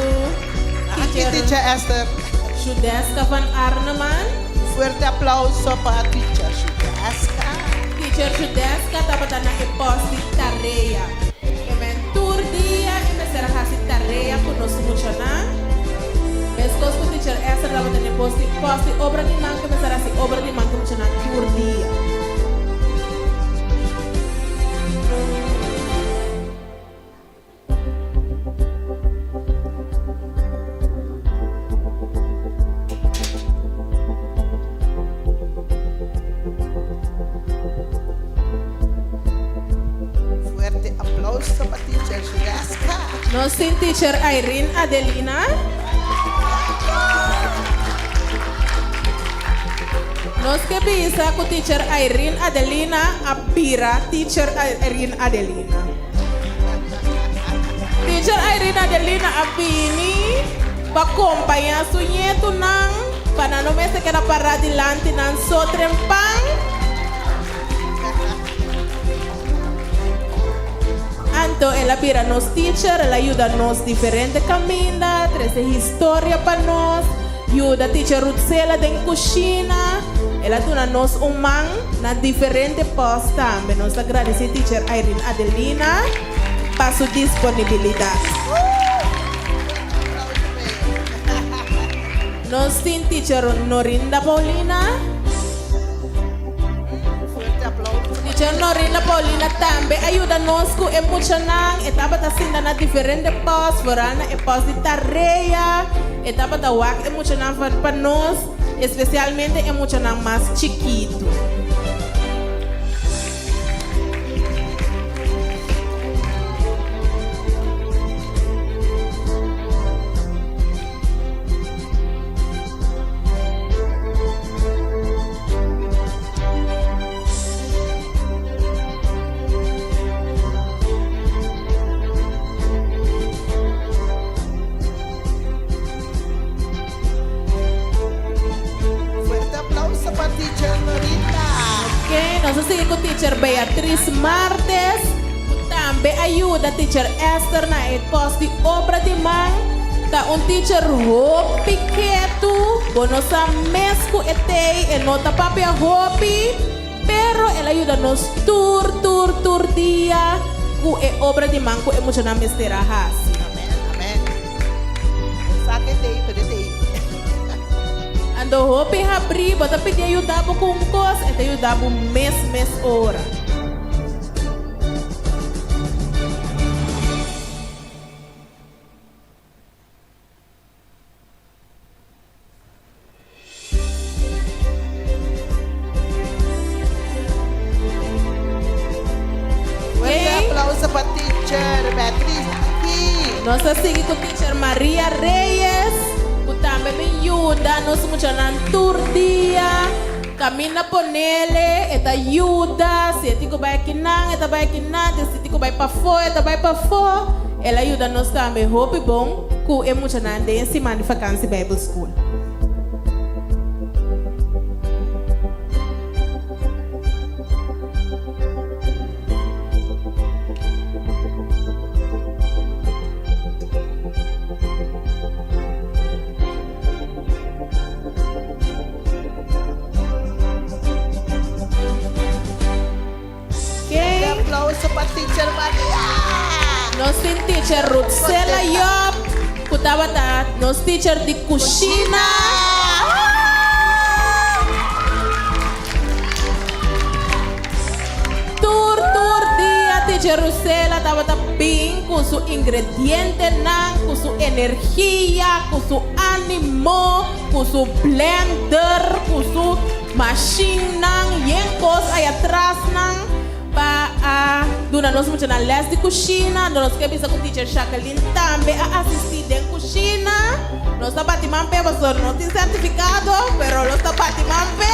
Teacher Esther. Shudeska van Arneman. Fuerte aplauso para teacher Shudeska. Teacher Shudeska dapat na i-post di tarea. Kemen tour dia, imesera hasi tarea kuno sumucha na. Beskos ko teacher Esther dapat na i-post di obra di man, imesera si obra di man kuno na tour dia. Nos sin teacher Irene Adelina. Nos que bisa ku teacher Irene Adelina apira teacher Irene Adelina. Teacher Irene Adelina apini pa kompanya sunyeto nang panano mese que na para adelante nan sotrempang. Anto, ela pira nos teacher, ela ajuda nos diferente caminda, treze história para nós, ajuda teacher Rutsela den cozinha, ela dona nos man na diferente post também. Nós agradecemos teacher Irene Adelina para sua disponibilidade. Nós temos teacher Norinda Paulina. Teacher Norinda Paulina também ajuda-nos com emocional, etapa da sinda na diferente pós, fora na pós de tarefa, etapa da work emocional para nós, especialmente emocional mais chiquito. Nós seguimos com teacher Beatriz Martes, também ajuda teacher Esther na post de obra de mão, tá teacher Hopi Ketu, bonosa mesco etei, e nota papel Hopi, pero ela ajuda nos tour dia, com obra de mão, com emocional mestera hasi. Amen. Saketei, pedetei. Ando Hopi abri, bota pedir ajuda com coisa, e ajuda mês hora. Aplauso para teacher Beatriz aqui. Nós seguimos com teacher Maria Reyes, que também me ajuda, nós somos na tour dia, camina ponele, eta ajuda, se tico vai aqui não, eta vai aqui não, se tico vai para fora, eta vai para fora, ela ajuda nós também, hope bom, que é muito na em cima de vacância Bible School. Aplauso para teacher Maria. Nós temos teacher Rutsela Yop, que estava nos teacher de cozinha. teacher Rusela estaba bien con su ingrediente nan, con su energía, con su ánimo, con su blender, con su machine nan, y en cosas ahí atrás nan, para nos mucho na les de cocina, nos que bisa con teacher Jacqueline también a asistir en cocina. Nos está batimampe, pastor, no tiene certificado, pero los está batimampe,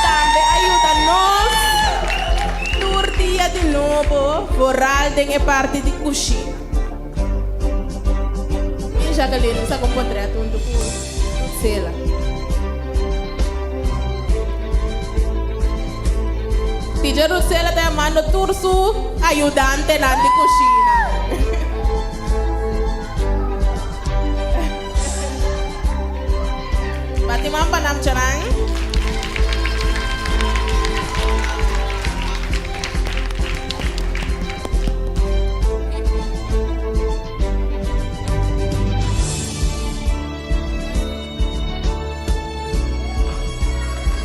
también ayúdanos. Tour dia de novo, foral de parte de cocina. E Jacqueline, você encontrou tudo com Sela. Teacher Rusela está chamando tour su ajudante na de cocina. Batimam panam charang.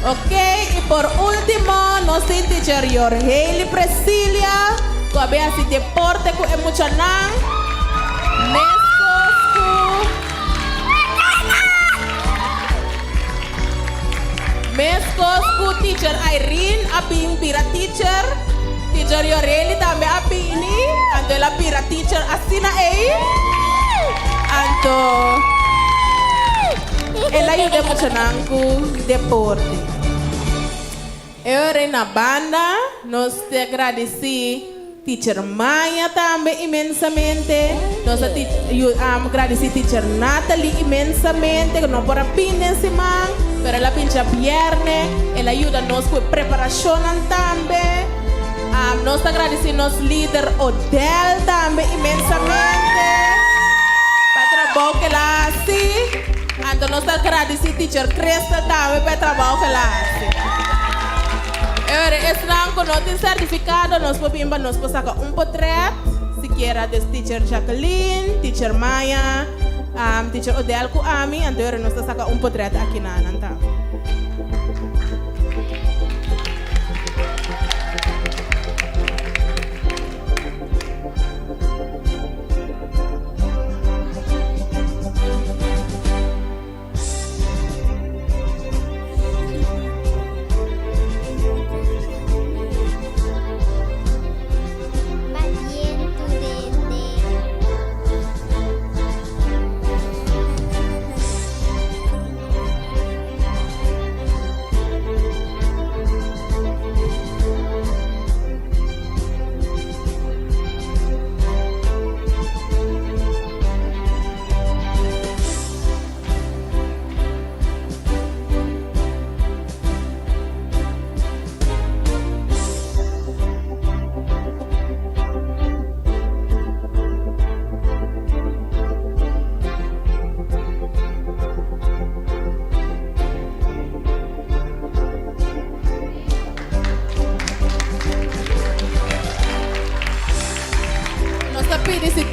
Ok, y por último, nos teacher Yorheli Presilia, que había si deporte con emocional, Mescos ku teacher Irene, abing pira teacher Yorheli también abing ini, ando la pira teacher asina ando el ayuda emocional ku deporte. Eu na banda, nós te agradeci teacher Maya também imensamente, nós agradeci teacher Natalie imensamente, que não por a pinta em cima, pero ela pincha viernes, ela ajuda nós com preparação também, nós agradeci nosso líder Odell também imensamente, para trabalho que ela faz, então nós agradeci teacher Crystal também para trabalho que ela faz. Estamos con el certificado, nos podemos sacar un portrait, siquiera de teacher Jacqueline, teacher Maya, teacher Odell Kuami, entonces nos saca un portrait aquí en Ananta.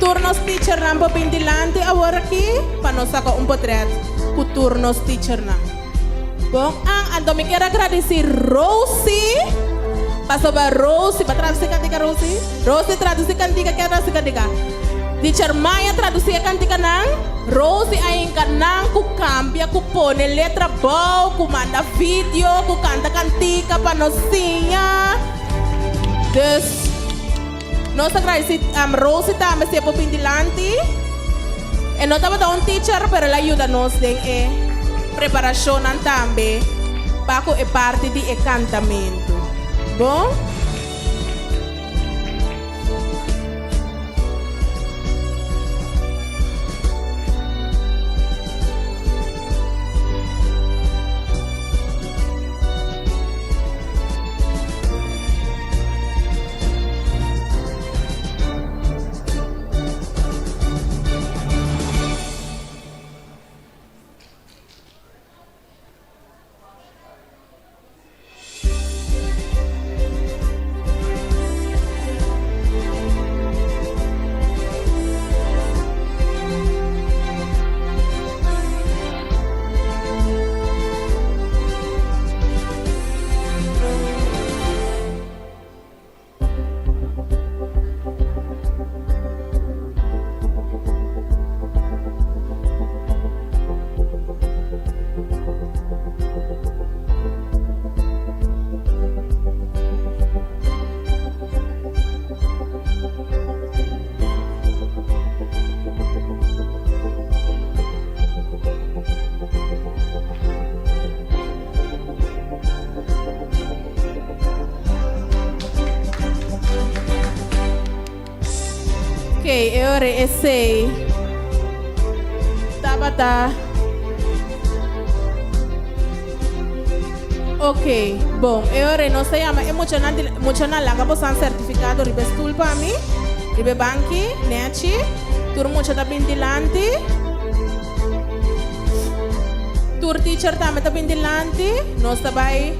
Turnos teacher nampo pindilante agora aqui para nós sacar um portrait com turnos teacher nam. Bom, ando me quero agradecer Rosie, passou para Rosie para traduzir cantiga Rosie. Rosie traduzir cantiga que traduzir cantiga. Teacher Maya traduzir cantiga nam. Rosie ainda nam ku cambia ku pone letra boa, ku manda vídeo, ku canta cantiga para nós sinha. Nós agradecemos Rosie também se por pindilante. E não estava um teacher, pero ela ajuda nós em preparação também para a parte de encantamento. Bom? ora é 6. Tabata. Ok, bom, ora nós chama emocional lá, acabou sem certificado, ribe stool para mim, ribe banki, nechi, tur mucha da bindilante, tur teacher também da bindilante, nós também,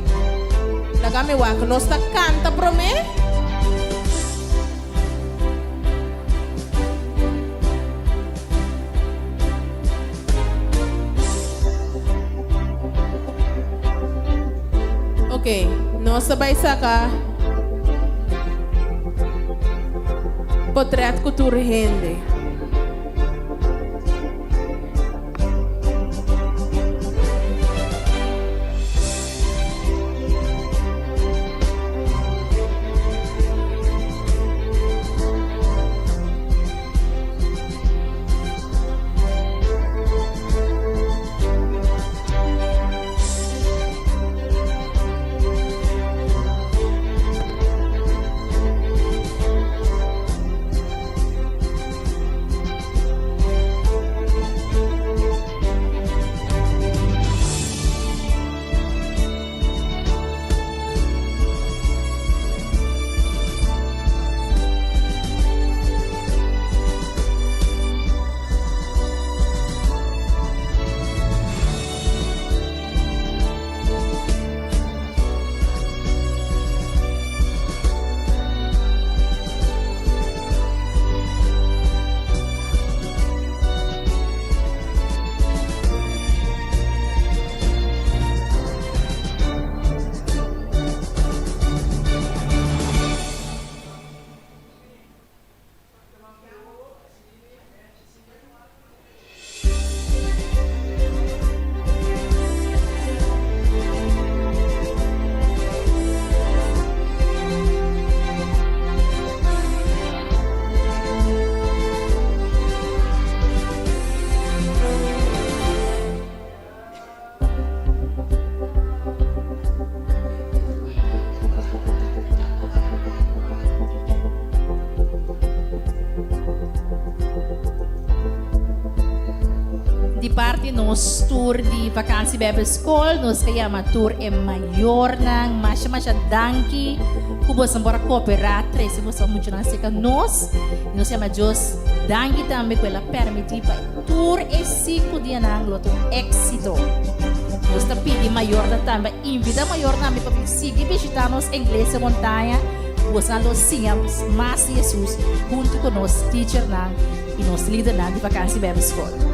lá kami wak, nós tá canta pro me. Ok, nós vai sacar potret cultura rende. parte nos tour de vakansie Bible School, nos kaya tour e maior nang masya danki, kubo sa mbora cooperar, três você muito na seca nos chama Deus danki também pela permitir para tour e 5 dias nang loto éxito. Nós tá pedi maior da também invita maior nami para seguir visitar nos inglês montanha, usando singamos mas Jesus junto com nos teacher nang e nos líder nang de vakansie Bible School.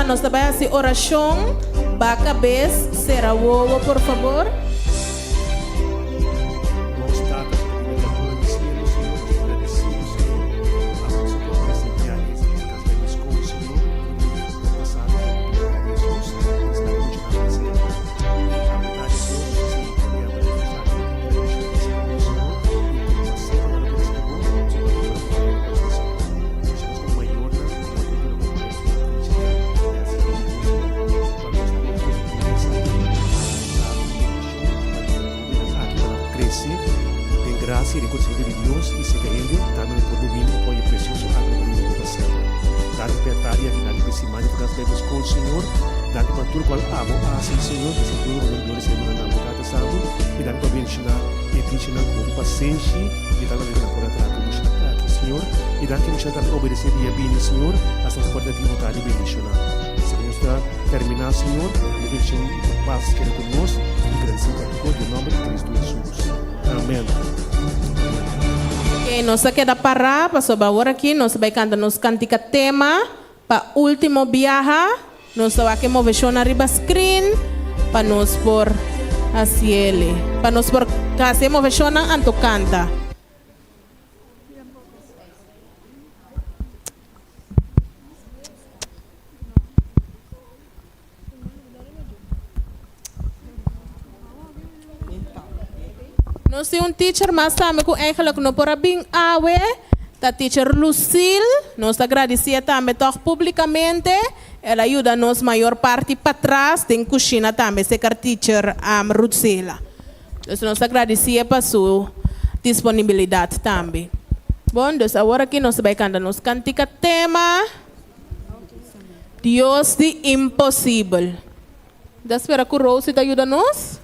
Nos trabalha assim oração, baca bes, será o por favor. Graça e reconciliação de Deus e se ele também por domínio com o precioso água do mundo do céu. Dá-lhe petaria que dá-lhe pessimani por as bebas com o Senhor, dá-lhe para tudo qual amo a assim Senhor, que se tudo o Senhor se dá na boca santo e dá-lhe para ensinar e te ensinar com paciência e dá-lhe para por atrás com o Senhor e dá-lhe que também obedecer dia bem Senhor, as suas portas de vontade bem ensinar. Se nos dá terminar Senhor, e bendição paz que é conosco e grande Deus em nome de Cristo Jesus. Amém. Nós queda parar para sobre agora aqui, nós vai cantar nos cantica tema para último viaja, nós vai que mover na riba screen para nós por asiele, para nós por casi movechona anto canta. Nós temos teacher, mas também que eigenlijk não por bem awe, da teacher Lucille, nós agradecemos também toch publicamente, ela ajuda nos maior parte para trás, tem cozinha também, se quer teacher Rutsela. Então nós agradecemos por sua disponibilidade também. Bom, então agora aqui nós vamos cantar nos cantica tema Deus de impossível. Da espera que o Rose ajuda nós.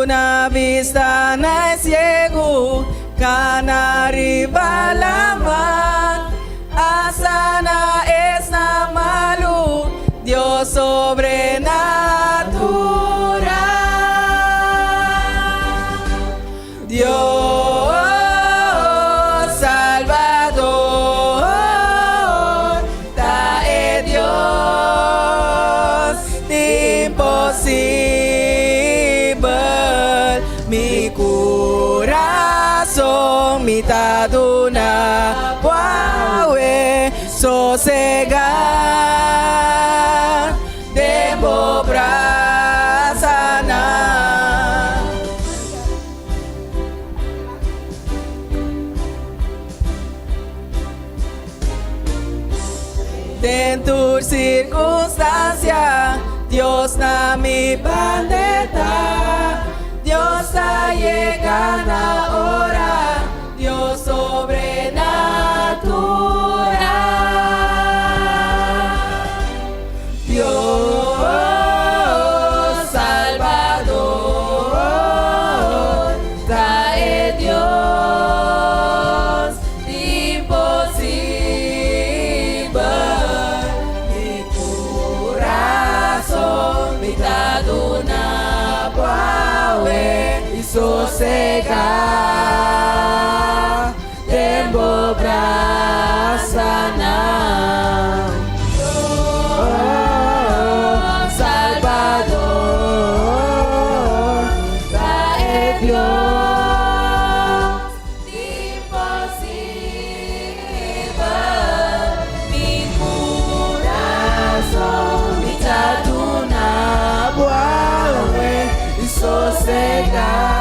Una vista na ciego, cana arriba la mar, asana es na malu, Dios sobrenatural, Dios Salvador, ta es Dios imposible. Mi corazón, mitad una guawe, sosegar, debo brasana. En tu circunstancia, Dios na mi bandeta. Dios ha llegado ahora, Dios sobrenatural, Dios Salvador, trae Dios imposible, mi corazón, mitad una y sosegar, tembo brasana. Oh, Salvador, trae Dios imposible, mi corazón, mitad una guagüe y sosegar,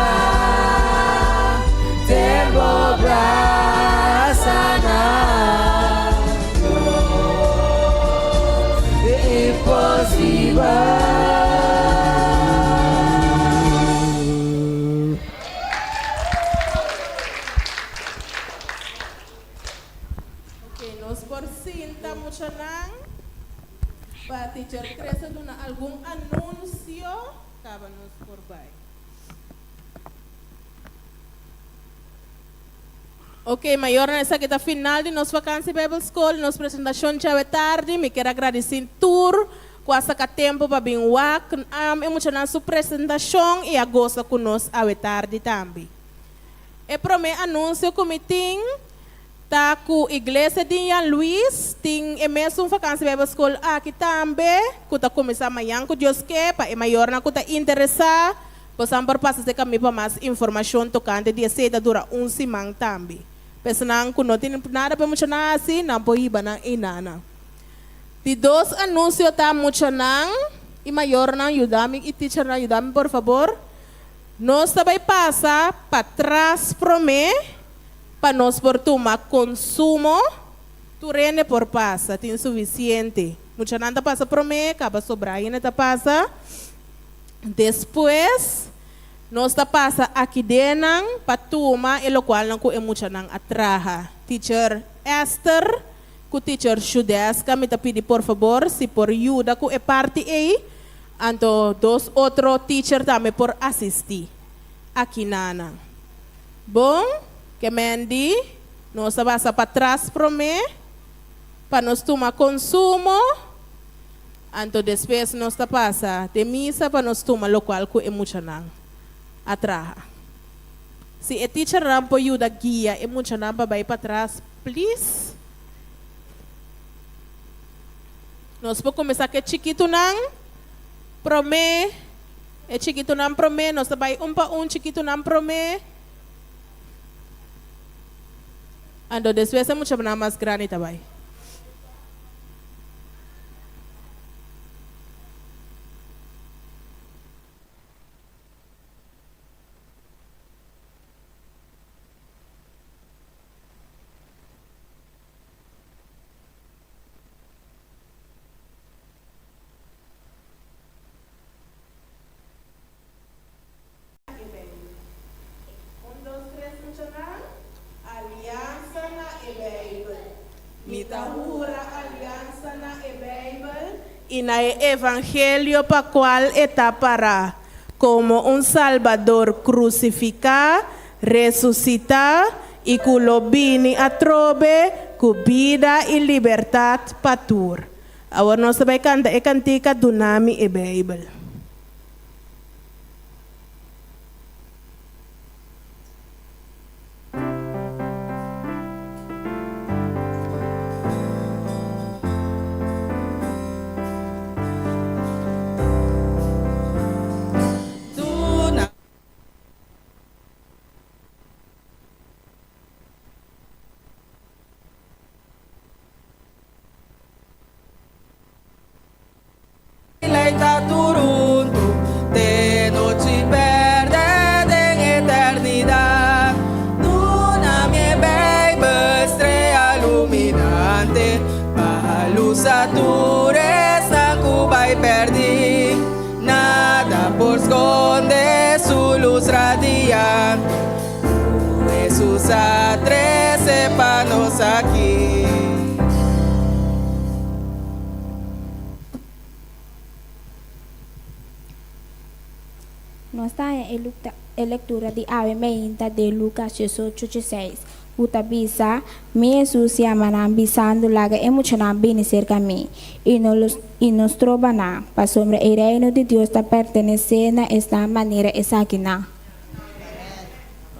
tembo brasana, imposible. Okay, nos por cinta mucho nang. Para teacher Teresa duna algún anuncio, cábanos por bye. Ok, maior nessa que está final de nossa vacância Bible School, nossa apresentação já é tarde, me quero agradecer tour, com essa tempo para vir lá, emocionar sua apresentação e agosto conosco à tarde também. E para mim anúncio que me tem, tá com a igreja de Ian Luiz, tem mesmo vacância Bible School aqui também, que está começando amanhã, que Deus quer, para maior na que está interessado, possam por passar de caminho para mais informação tocante de seda dura semana também. Pessoal que não tem nada para mencionar assim, não pode ir para inana. De dois anúncios tá mencionando e maior não ajudar-me e teacher não ajudar-me por favor. Nós também passa para trás para mim, para nós por tomar consumo Tu rende por passa, tem suficiente. Mucha nanta passa pro me, acaba sobrar ainda tá passa. Depois, nós tá passa aqui dentro para turma, e lo qual não é muita não atraha. Teacher Esther, com teacher Judesca, me tá pedi por favor, se por ajuda com é parte aí, então dois outros teacher também por assistir. Aqui nana. Bom, que Mandy, nós tá passa para trás pro me, para nós tomar consumo. Então, depois nós está passa de missa para nós tomar local com emocional atrás. Se a teacher rampo ajuda guia emocional para ir para trás, please. Nós vamos começar com chiquito não, prome, é chiquito não prome, nós vai para chiquito não prome. Então, depois é muito mais grande também. E na evangelho para qual está para como salvador crucificar, ressuscitar e culobini a trobe com vida e liberdade para tur. Agora nós vai cantar a cantica do nome e Bíblia. Leita turunto, te no te perde en eternidad. Tú na mi baby, estrella iluminante, para luz a tu resta Cuba y perdí. Nada por esconde su luz radiante. Jesús a 13 panos aquí. Nós está em leitura de Ave Maria de Lucas 18:16. Utabisa, mi Jesus se amanam bisando laga emocionam bem cerca mim. E nos trova na, para sombra o reino de Deus está pertenecendo esta maneira essa aqui na.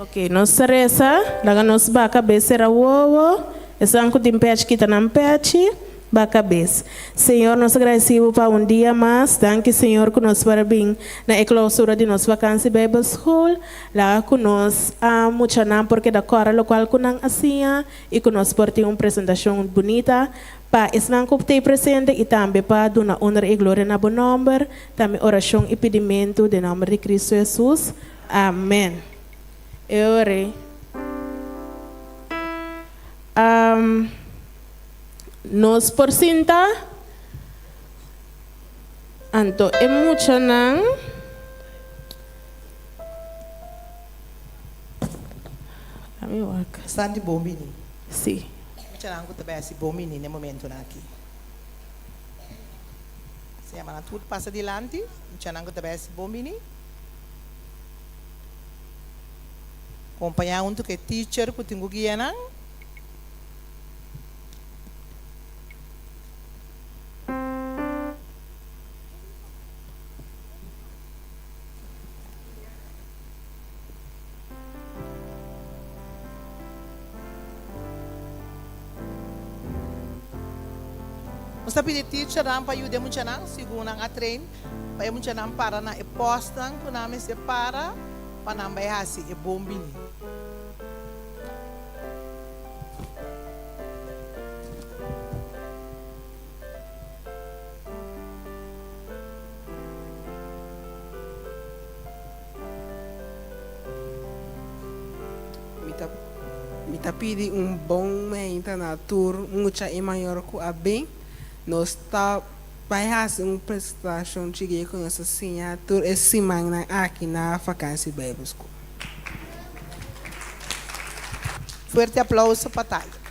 Ok, nós reza, laga nos ba cabeça era uovo, essa anco de peixe que está na peixe. Ba cabeça. Senhor, nós agradecemos para dia mais. Danke, Senhor, que nós parabéns na clausura de nossa vacância Bible School. Lá que nós muito não porque da cora local que não assim e que nós portamos uma apresentação bonita para estar presente e também para dar honra e glória na bom nome. Também oração e pedimento de nome de Cristo Jesus. Amém. Eu orei. Nos porcinta anto emocional Santi Bombini. Sim. C'era também esse Bombini no momento aqui. Se chama tudo passa adiante. C'era também esse Bombini. Acompanhar que teacher que tenho guia não. Mas tapi teacher ram pa yude muito nang siguna nga train pa muito nang para na e-postan ko namin se para panambay hasi e bombini. tá pedi bom meinta na tour, muita e maior que a bem. Nós está vai fazer prestação cheguei com essa senha tour esse semana aqui na Vacância Bible School. Fuerte aplauso para Talia.